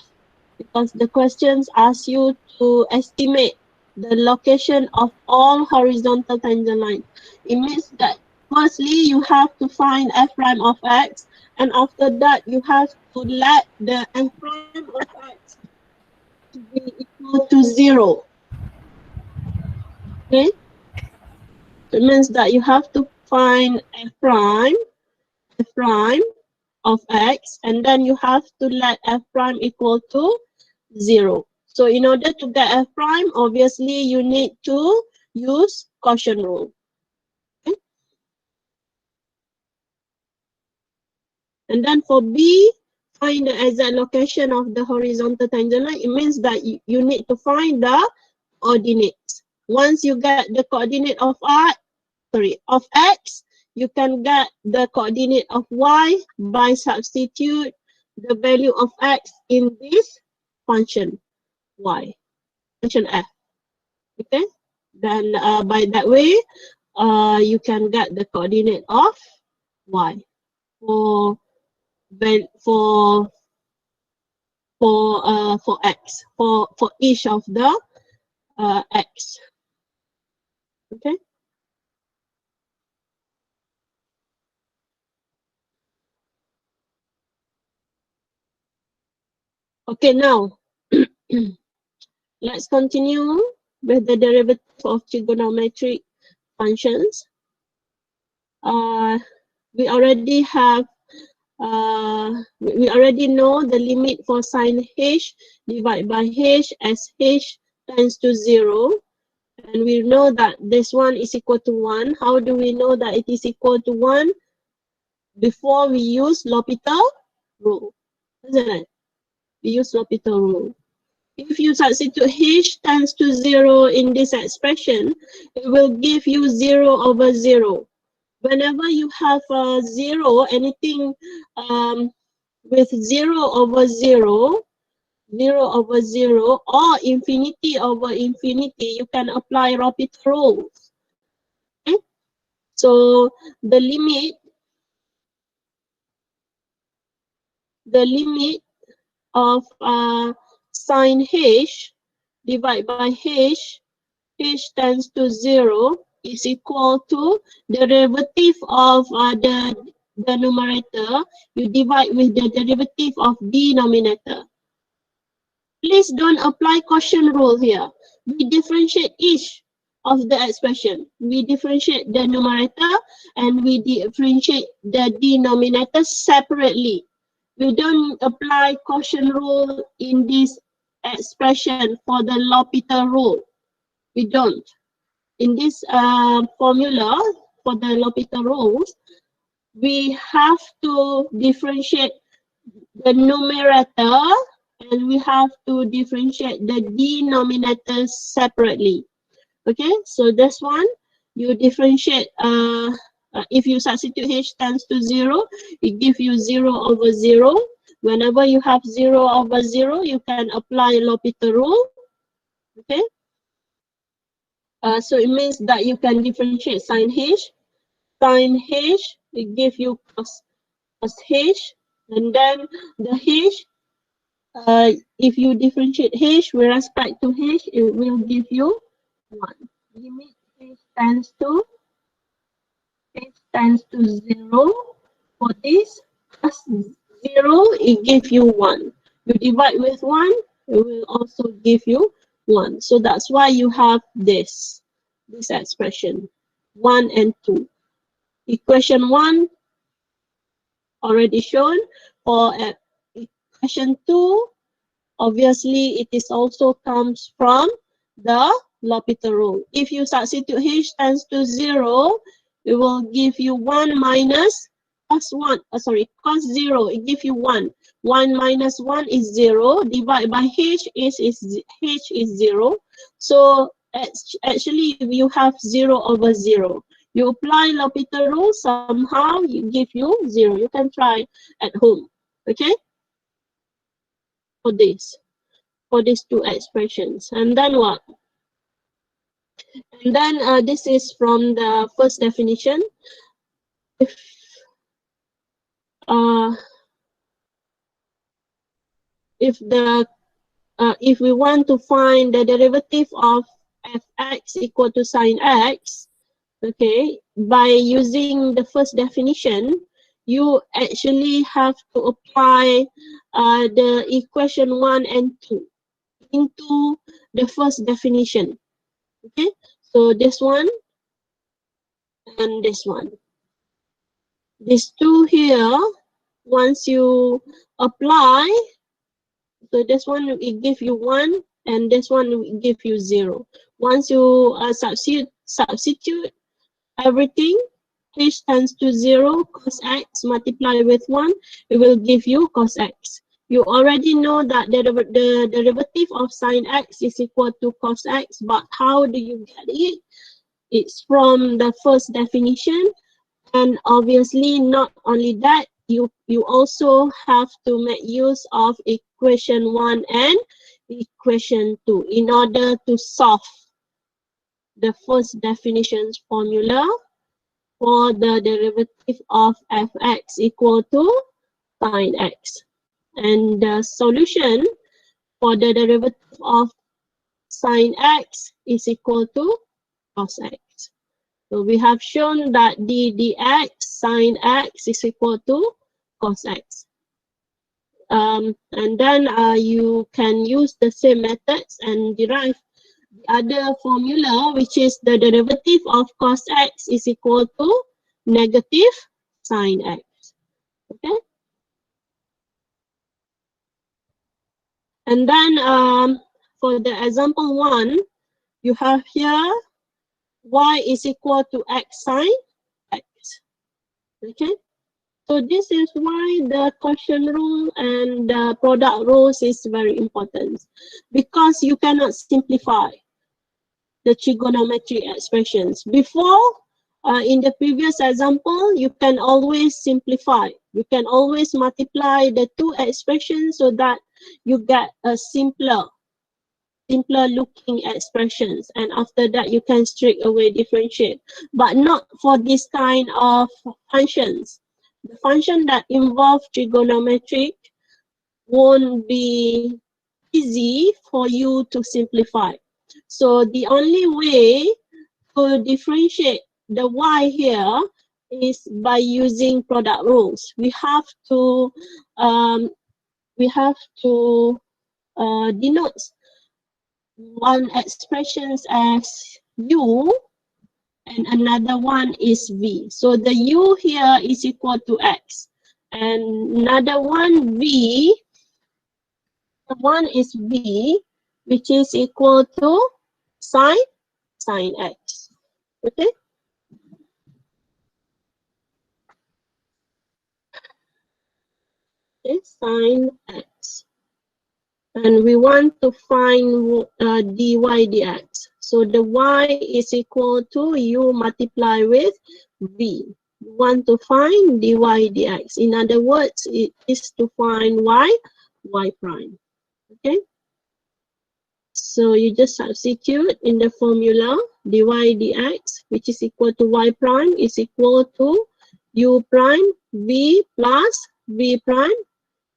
because the questions ask you to estimate the location of all horizontal tangent lines. It means that firstly you have to find f prime of x, and after that you have to let the f prime of x to be equal to 0. Okay, so it means that you have to find f prime of x, and then you have to let f prime equal to 0. So in order to get f prime, obviously you need to use Quotient Rule. Okay? And then for b, find the exact location of the horizontal tangent line. It means that you need to find the coordinates. Once you get the coordinate of of x, you can get the coordinate of y by substitute the value of x in this function y, function f. Okay, then by that way, you can get the coordinate of y for for x, for each of the x. Okay. Okay, now let's continue with the derivative of trigonometric functions. We already have we already know the limit for sine h divided by h as h tends to 0, and we know that this one is equal to 1. How do we know that it is equal to 1? Before we use Lupita Rule, isn't it? We use Lupita Rule. If you substitute h tends to 0 in this expression, it will give you 0 over 0. Whenever you have 0, anything with 0 over 0, 0 over 0, or infinity over infinity, you can apply Lupita rules. Okay? So the limit of sine h divided by h tends to 0 is equal to the derivative of the numerator. You divide with the derivative of denominator. Please don't apply Quotient Rule here. We differentiate each of the expression. We differentiate the numerator and we differentiate the denominator separately. We don't apply Quotient Rule in this expression for the Lupita Rule. We don't. In this formula for the Lupita rules, we have to differentiate the numerator and we have to differentiate the denominator separately. Okay, so this one, you differentiate, if you substitute h tends to 0, it gives you 0 over 0. Whenever you have 0 over 0, you can apply Lupita rule. Okay. So it means that you can differentiate sine h. Sine h, it gives you cos h, and then the h, if you differentiate h with respect to h, it will give you 1. Limit h tends to 0. For this, plus 0, it gives you 1. You divide with 1, it will also give you 1. So that's why you have this expression, 1 and 2. Equation 1 already shown. For equation 2, obviously it is also comes from the Lupita Rule. If you substitute h tends to 0, it will give you 1 minus cos 1. Cos 0, it gives you 1. 1 minus 1 is 0. Divide by h is 0. So actually you have 0 over 0. You apply Lupita Rule, somehow you give you 0. You can try at home. Okay? For these two expressions. And then what? And then this is from the first definition. If we want to find the derivative of fx equal to sine x, okay, by using the first definition, you actually have to apply the equation 1 and 2 into the first definition. Okay, so this one and this one. These two here, once you apply, so this one will give you 1 and this one will give you 0. Once you substitute everything, h tends to 0, cos x multiply with 1, it will give you cos x. You already know that the derivative of sine x is equal to cos x, but how do you get it? It's from the first definition, and obviously not only that, you also have to make use of equation 1 and equation 2 in order to solve the first definition's formula for the derivative of fx equal to sine x. And the solution for the derivative of sine x is equal to cos x. So we have shown that d dx sine x is equal to cos x. And then you can use the same methods and derive the other formula, which is the derivative of cos x is equal to negative sine x. Okay. And then for the example 1, you have here y is equal to x sine x. Okay. So this is why the quotient rule and the product rules is very important, because you cannot simplify the trigonometric expressions. Before, in the previous example, you can always simplify. You can always multiply the two expressions so that you get a simpler looking expressions, and after that you can straight away differentiate. But not for this kind of functions. The function that involve trigonometric won't be easy for you to simplify. So the only way to differentiate the y here is by using product rules. We have to denote one expressions as u and another one is v. So the u here is equal to x, and another one v, one is v, which is equal to sine x. Okay. Okay, sine x. And we want to find dy dx. So the y is equal to u multiply with v. We want to find dy dx. In other words, it is to find y prime. Okay. So you just substitute in the formula dy dx, which is equal to y prime is equal to u prime v plus v prime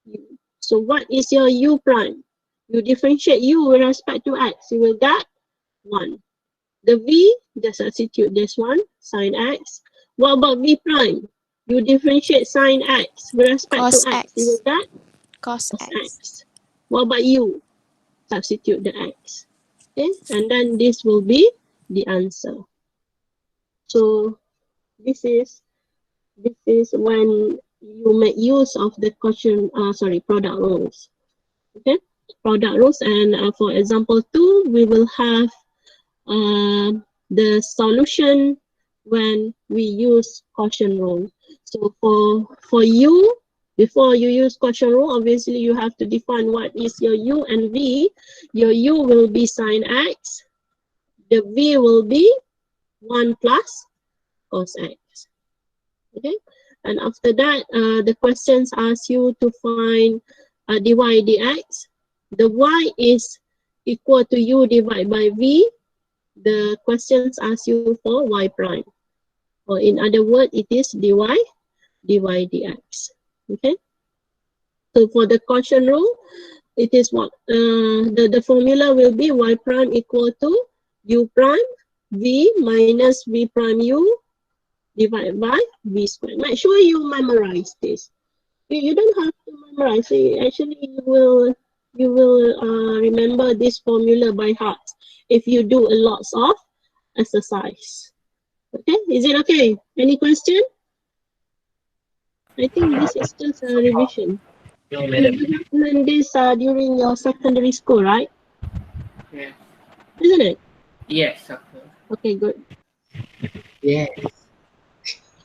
u. So what is your u prime? You differentiate u with respect to x, you will get 1. The v, just substitute this one, sine x. What about v prime? You differentiate sine x with respect Cos to x, x. you will get Cos cos x. x. What about u? Substitute the x. Okay, and then this will be the answer. So this is when you make use of the product rules. Okay, product rules, and for example 2, we will have the solution when we use quotient rule. So for u, before you use quotient rule, obviously you have to define what is your u and v. Your u will be sine x. The v will be 1 plus cos x. Okay, and after that, the questions ask you to find dy dx. The y is equal to u divided by v. The questions ask you for y prime, or in other words, it is dy dx. Okay, so for the quotient rule, it is what the formula will be y prime equal to u prime v minus v prime u divided by v squared. Make sure you memorize this. You don't have to memorize. Actually, you will remember this formula by heart if you do a lot of exercise. Okay, is it okay? Any question? I think this is just a revision. No, You madam. have learned this during your secondary school, right? Yeah. Isn't it? Yes, doctor. Okay, good. Yes.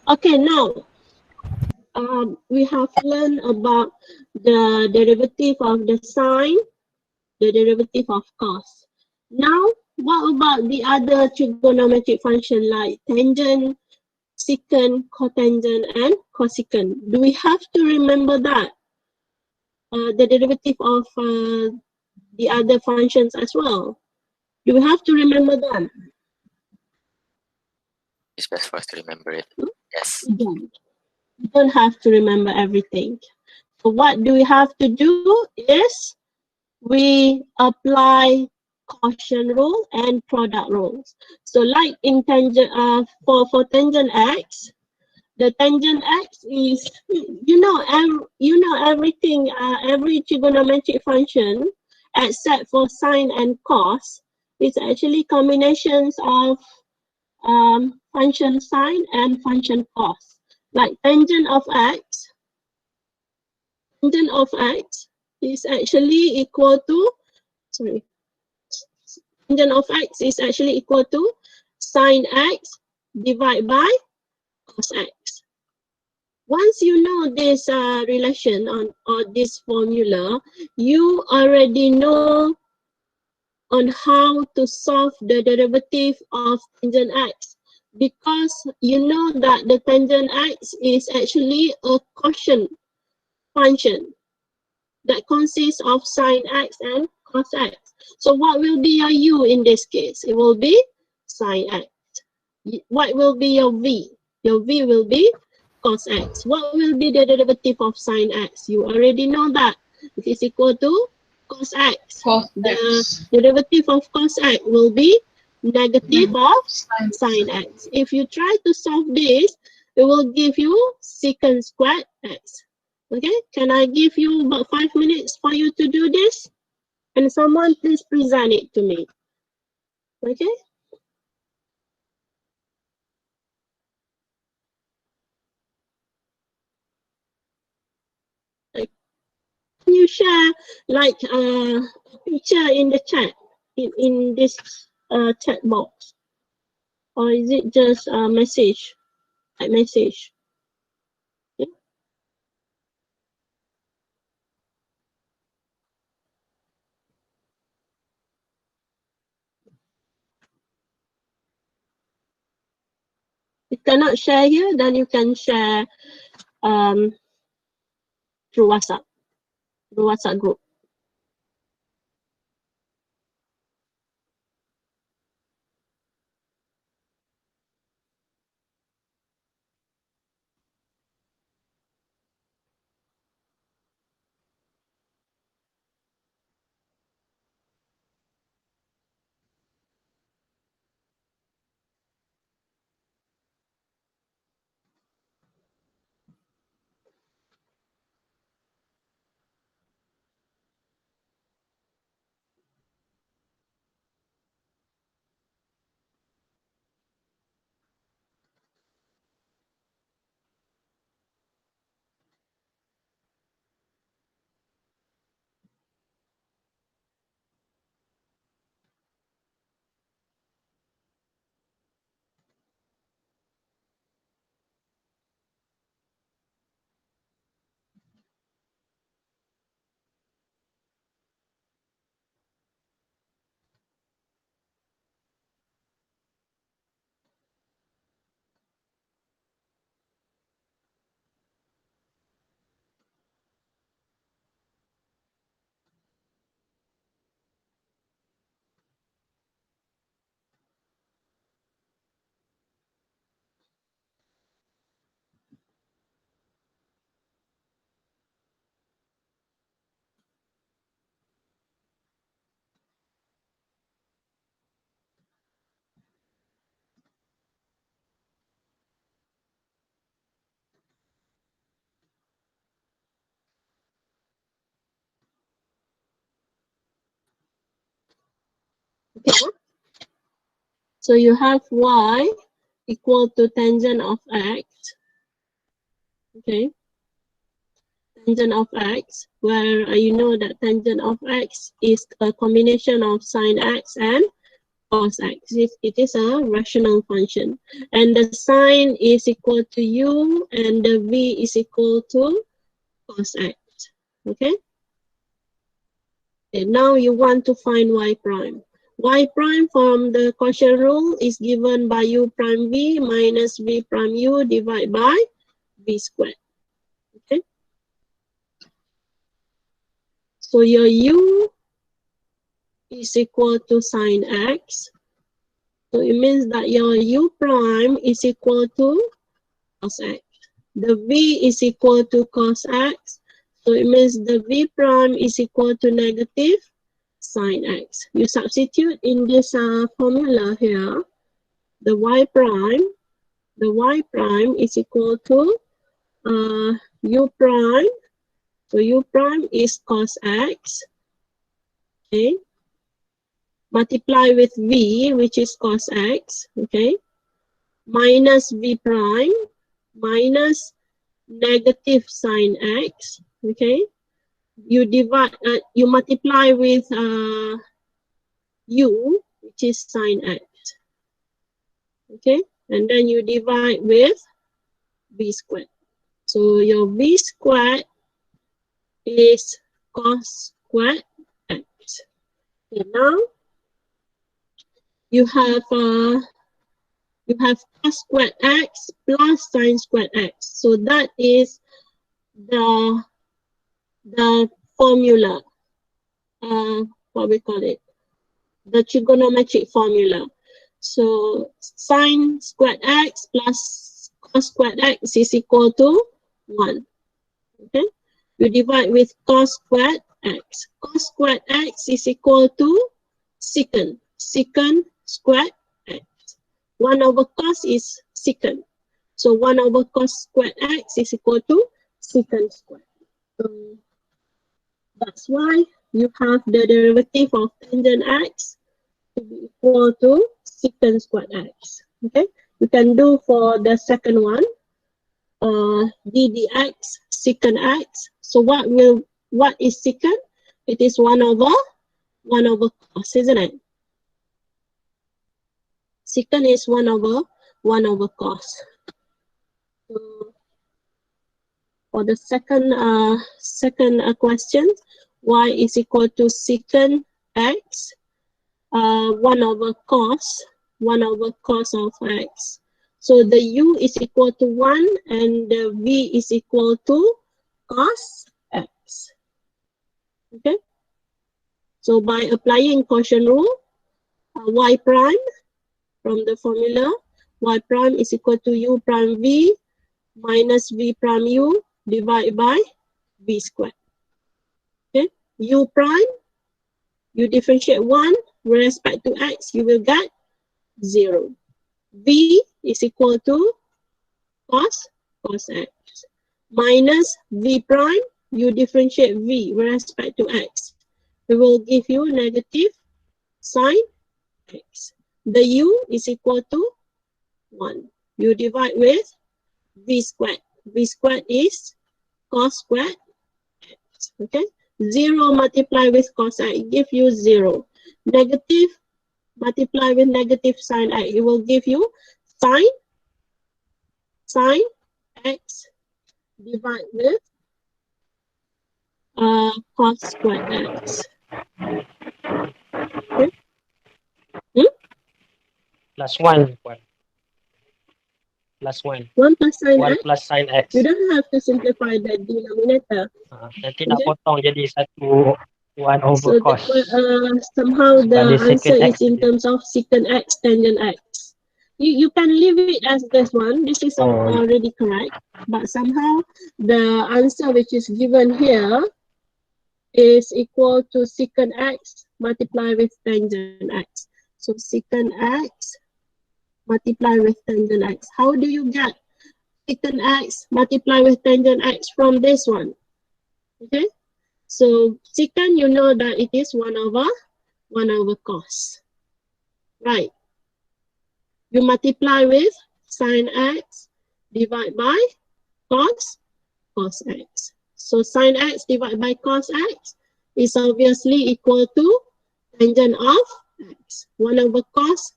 Okay, now we have learned about the derivative of the sine, the derivative of cos. Now, what about the other trigonometric function like tangent, secant, cotangent, and cosecant? Do we have to remember that? The derivative of the other functions as well. Do we have to remember them? It's best for us to remember it. Yes. We don't. We don't have to remember everything. So what do we have to do is we apply quotient rule and product rules. So like in tangent, for tangent x, the tangent x is, everything, every trigonometric function except for sine and cos is actually combinations of function sine and function cos. Like tangent of x is actually equal to, tangent of x is actually equal to sine x divided by cos x. Once you know this relation or this formula, you already know on how to solve the derivative of tangent x, because you know that the tangent x is actually a quotient function that consists of sine x and cos x. So what will be your u in this case? It will be sine x. What will be your v? Your v will be cos x. What will be the derivative of sine x? You already know that. It is equal to cos x. Cos The x. derivative of cos x will be negative of Sine. sine x. If you try to solve this, it will give you secant squared x. Okay, can I give you about 5 minutes for you to do this? And someone please present it to me. Okay. Can you share like a picture in the chat, in this chat box? Or is it just a message, like message? Okay. If you cannot share here, then you can share through WhatsApp group. Okay. So you have y equal to tangent of x. Okay. Tangent of x, where you know that tangent of x is a combination of sine x and cos x. It is a rational function. And the sine is equal to u and the v is equal to cos x. Okay? Okay, now you want to find y prime. Y prime from the quotient rule is given by u prime v minus v prime u divided by v squared. Okay? So your u is equal to sine x. So it means that your u prime is equal to cos x. The v is equal to cos x. So it means the v prime is equal to negative sine x. You substitute in this formula here, the y prime is equal to u prime. So u prime is cos x. Okay. Multiply with v, which is cos x. Okay. Minus v prime minus negative sine x. Okay. You divide, you multiply with u, which is sine x. Okay. And then you divide with v squared. So your v squared is cos squared x. Okay, now you have cos squared x plus sine squared x. So that is the formula, what we call it, the trigonometric formula. So sine squared x plus cos squared x is equal to 1. Okay, you divide with cos squared x. Cos squared x is equal to secant squared x. 1 over cos is secant. So 1 over cos squared x is equal to secant squared. So that's why you have the derivative of tangent x to be equal to secant squared x. Okay, you can do for the second one, d dx secant x. So what is secant? It is 1 over cos, isn't it? Secant is 1 over cos. So for the second question, y is equal to secant x, 1 over cos of x. So the u is equal to 1 and the v is equal to cos x. Okay. So by applying quotient rule, y prime from the formula, y prime is equal to u prime v minus v prime u divided by v squared. Okay. U prime, you differentiate 1 with respect to x, you will get 0. V is equal to cos x minus v prime, you differentiate v with respect to x. It will give you negative sine x. The u is equal to 1. You divide with v squared. V squared is cos squared x. Okay. 0 multiply with cos x, give you 0. Negative multiply with negative sine x, it will give you sine x divide with cos squared x. Okay. Plus 1. Plus 1. 1 plus sine 1 x. plus sin x. You don't have to simplify the denominator. Nanti nak Okay. potong jadi 1 over So cos. somehow the Sekali answer secant is x in saja. terms of secant x, tangent x. You can leave it as this one. This is already correct. But somehow the answer which is given here is equal to secant x multiplied with tangent x. So secant x multiplied with tangent x. How do you get secant x multiplied with tangent x from this one? Okay. So secant, you know that it is 1 over cos. right? You multiply with sine x, divide by cos x. So sine x divided by cos x is obviously equal to tangent of x. 1 over cos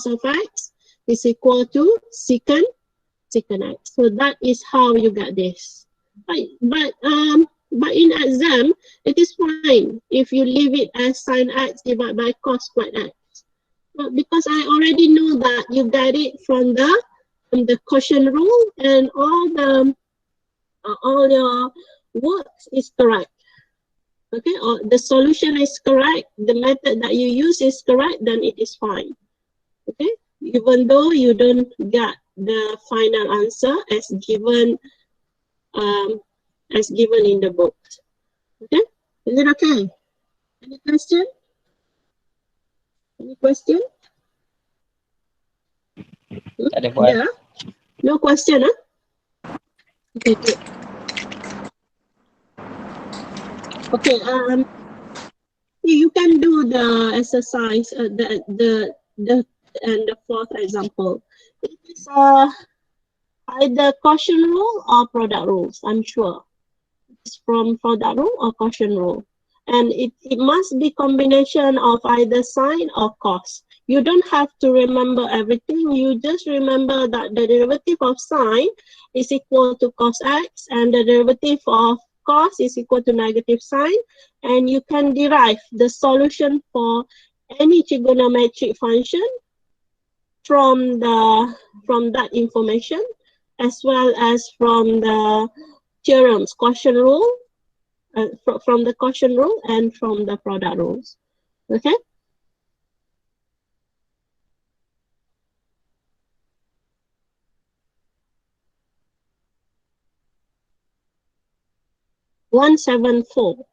of x is equal to secant x. So that is how you get this. But in exam, it is fine if you leave it as sine x divided by cos squared x. But because I already know that you get it from the quotient rule, and all your works is correct. Okay, or the solution is correct, the method that you use is correct, then it is fine. Okay, even though you don't get the final answer as given in the book. Okay, is it okay? Any question? Any question? Tak ada buat. Yeah. No question, huh? Okay, good. Okay, you can do the exercise, the and the fourth example. It is either quotient rule or product rules. I'm sure it's from product rule or quotient rule, and it must be combination of either sine or cos. You don't have to remember everything. You just remember that the derivative of sine is equal to cos x, and the derivative of cos is equal to negative sine, and you can derive the solution for any trigonometric function from that information, as well as from the theorems, quotient rule, from the quotient rule and from the product rules. Okay. (174).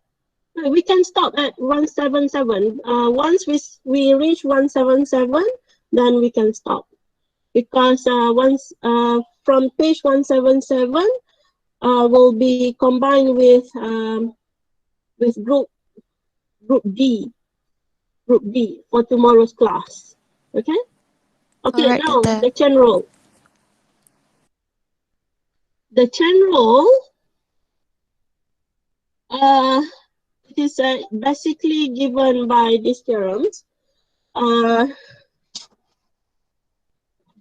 We can stop at 177. Once we reach 177, then we can stop, because once from page 177 will be combined with group D for tomorrow's class. Okay. Okay. Alright, Now Tante. the chain rule. The chain rule. It is basically given by these theorems.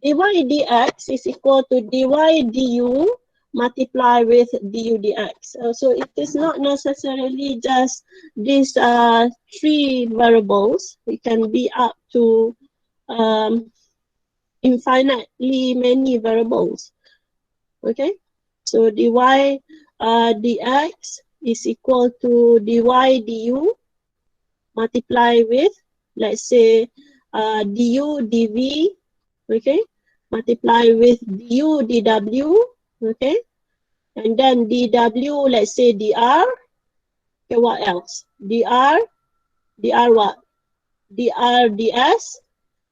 Dy dx is equal to dy du multiply with du dx. So it is not necessarily just these three variables. It can be up to infinitely many variables. Okay, so dy dx is equal to dy du multiply with, let's say, du dv, okay, multiply with du dw, okay, and then dw, let's say dr. Okay, what else? dr what? dr ds,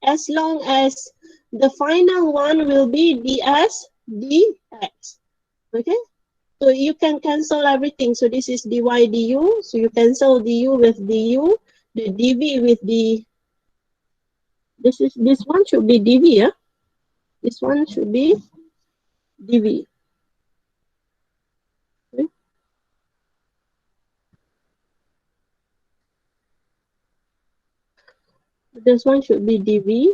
as long as the final one will be ds dx. Okay, so you can cancel everything. So this is dy du, so you cancel du with du, the dv with the, this one should be dv, yeah? This one should be dv. Okay. This one should be dv.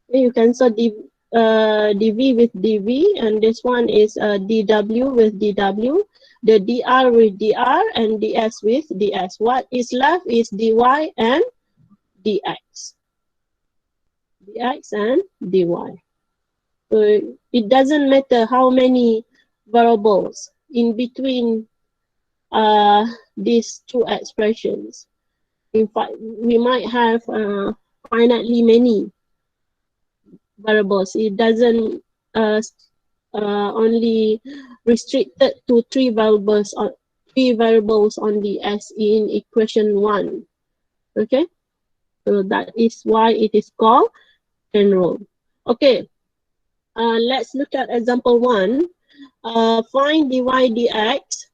Okay, you cancel dv with dv, and this one is dw with dw, the dr with dr, and ds with ds. What is left is dy and dx. dx and dy. So it doesn't matter how many variables in between these two expressions. In fact, we might have finitely many variables. It doesn't only restricted to three variables only, as in equation 1. Okay, so that is why it is called chain rule. Okay, let's look at example 1. Find dy dx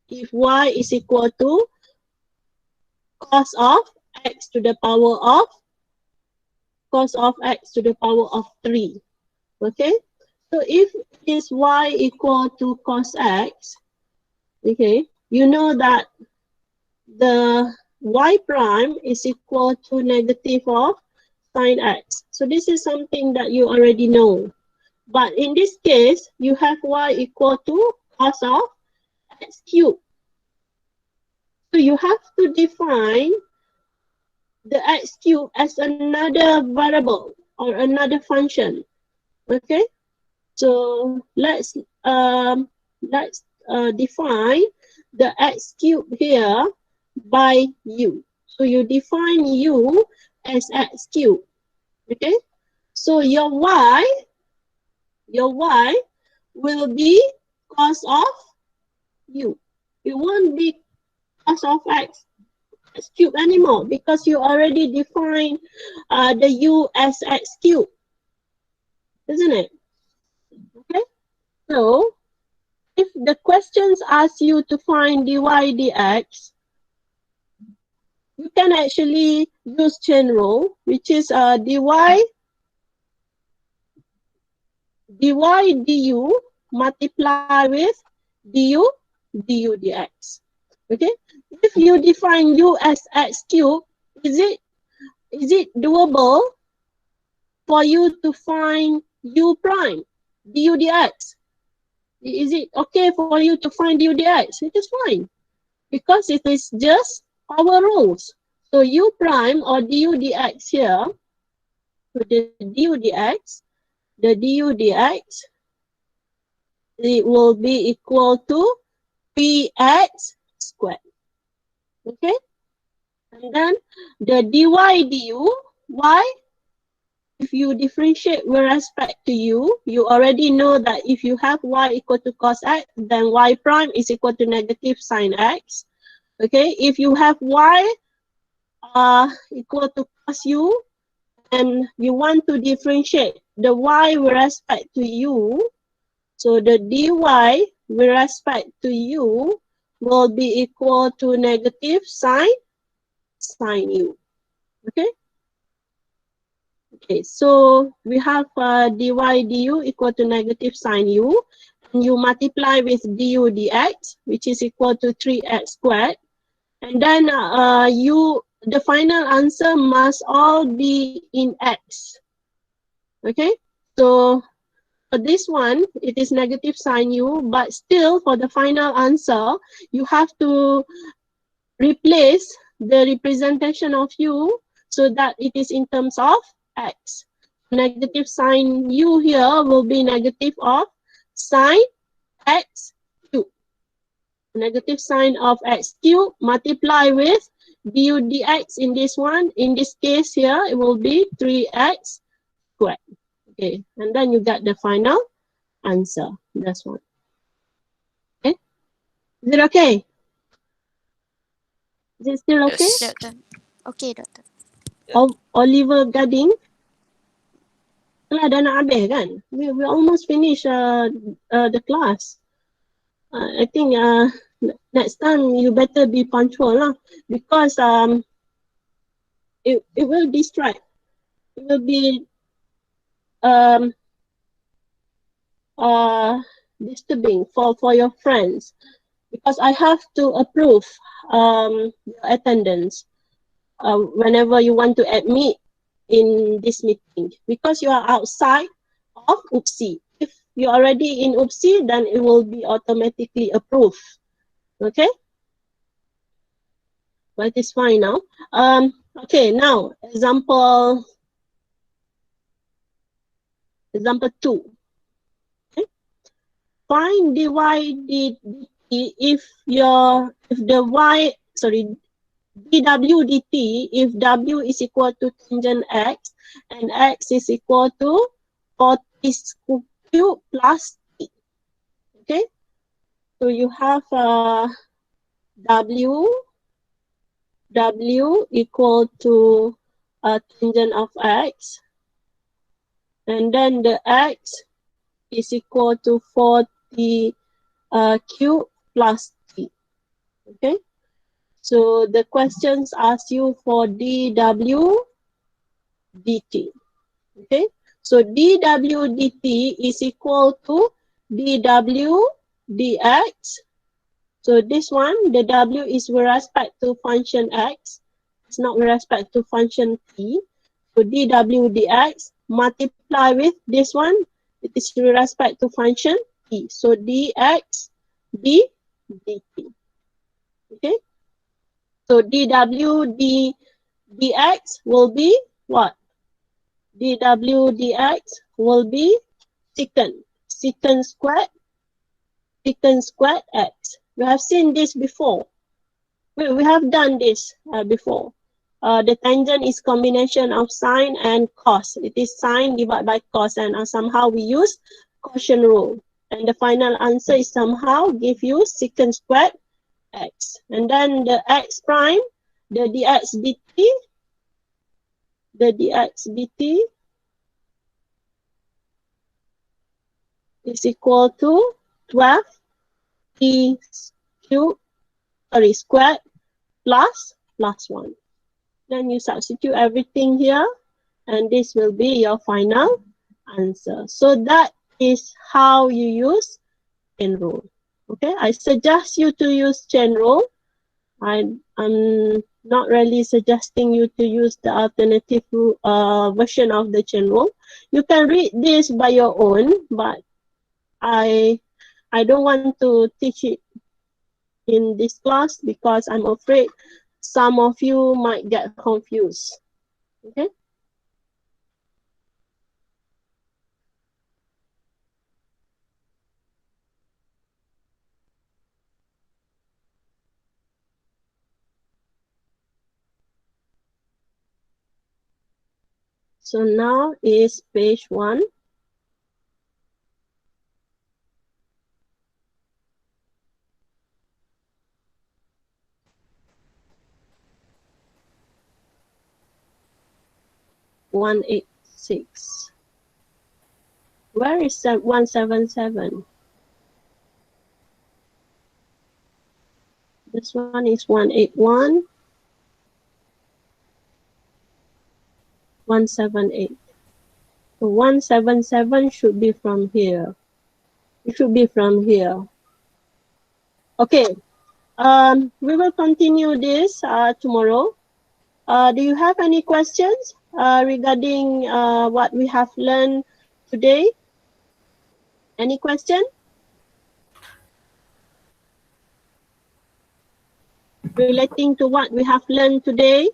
if y is equal to cos of x to the power of cos of x to the power of 3. Okay, so if is y equal to cos x, okay, you know that the y prime is equal to negative of sine x. So this is something that you already know. But in this case, you have y equal to cos of x cubed. So you have to define the x cubed as another variable or another function. Okay, so let's define the x cubed here by u. So you define u as x cubed. Okay, so your y will be cos of u. It won't be cos of x cubed anymore because you already defined the u as x cubed, isn't it? Okay, so if the questions ask you to find dy dx, you can actually use chain rule, which is dy du multiply with du dx. Okay, if you define u as x cubed, is it doable for you to find u prime du dx? Is it okay for you to find du dx? It is fine because it is just our rules. So u prime or du dx here, so the du dx, it will be equal to 3x squared. Okay, and then the dy du, why? If you differentiate with respect to u, you already know that if you have y equal to cos x, then y prime is equal to negative sine x. Okay, if you have y equal to cos u, and you want to differentiate the y with respect to u, so the dy with respect to u will be equal to negative sine u. Okay. Okay, so we have dy du equal to negative sine u, and you multiply with du dx, which is equal to 3x squared, and then the final answer must all be in x. Okay, so for this one, it is negative sine u, but still for the final answer, you have to replace the representation of u so that it is in terms of x. Negative sine u here will be negative of sine x cubed. Negative sine of x cubed multiply with du dx in this one. In this case here, it will be 3x squared. Okay, and then you get the final answer. That's one. Okay, is it okay? Is it still okay? Yes. Doctor. Okay, doctor. Oliver Gading. Dah nak habis kan? We almost finish the class. I think next time you better be punctual lah, because it will distract. It will be disturbing for your friends, because I have to approve your attendance whenever you want to admit in this meeting, because you are outside of UPSI. If you're already in UPSI, then it will be automatically approved. Okay, but it's fine now. Okay, now example 2. Okay, find dy dt if the y, sorry, dw dt if w is equal to tangent x and x is equal to 40 cubed plus t. Okay, so you have w equal to tangent of x, and then the x is equal to 40 cubed plus t. Okay, so the questions ask you for dw dt. Okay, so dw dt is equal to dw dx. So this one, the w is with respect to function x. It's not with respect to function t. So dw dx multiply with this one, it is with respect to function t. So dx dt. Okay, so dw dx will be what? dw dx will be secant squared x. We have seen this before. We have done this before. The tangent is combination of sine and cos. It is sine divided by cos, and somehow we use quotient rule. And the final answer is somehow give you secant squared x. And then the x prime, the dx dt is equal to 12 t squared plus 1. Then you substitute everything here, and this will be your final answer. So that is how you use chain rule. Okay, I suggest you to use chain rule. I'm not really suggesting you to use the alternative version of the chain rule. You can read this by your own, but I don't want to teach it in this class because I'm afraid some of you might get confused. Okay. So now is page 1. (186). Where is 177? This one is 181. 178. So 177 should be from here. It should be from here. Okay. We will continue this tomorrow. Do you have any questions regarding what we have learned today? Any question? Relating to what we have learned today?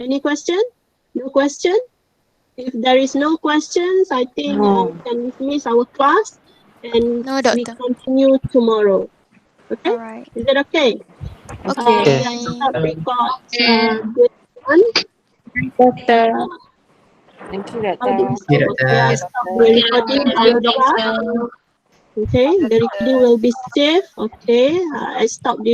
Any question? No question? If there is no questions, I think we can dismiss our class and No, we doctor. continue tomorrow. Okay? Alright. Is that okay? Okay. Let's stop record this one. Doctor. Uh, Thank you, how do Doctor. we say? Okay, I stop the recording of the class. Okay, the recording will be saved. Okay, I stop the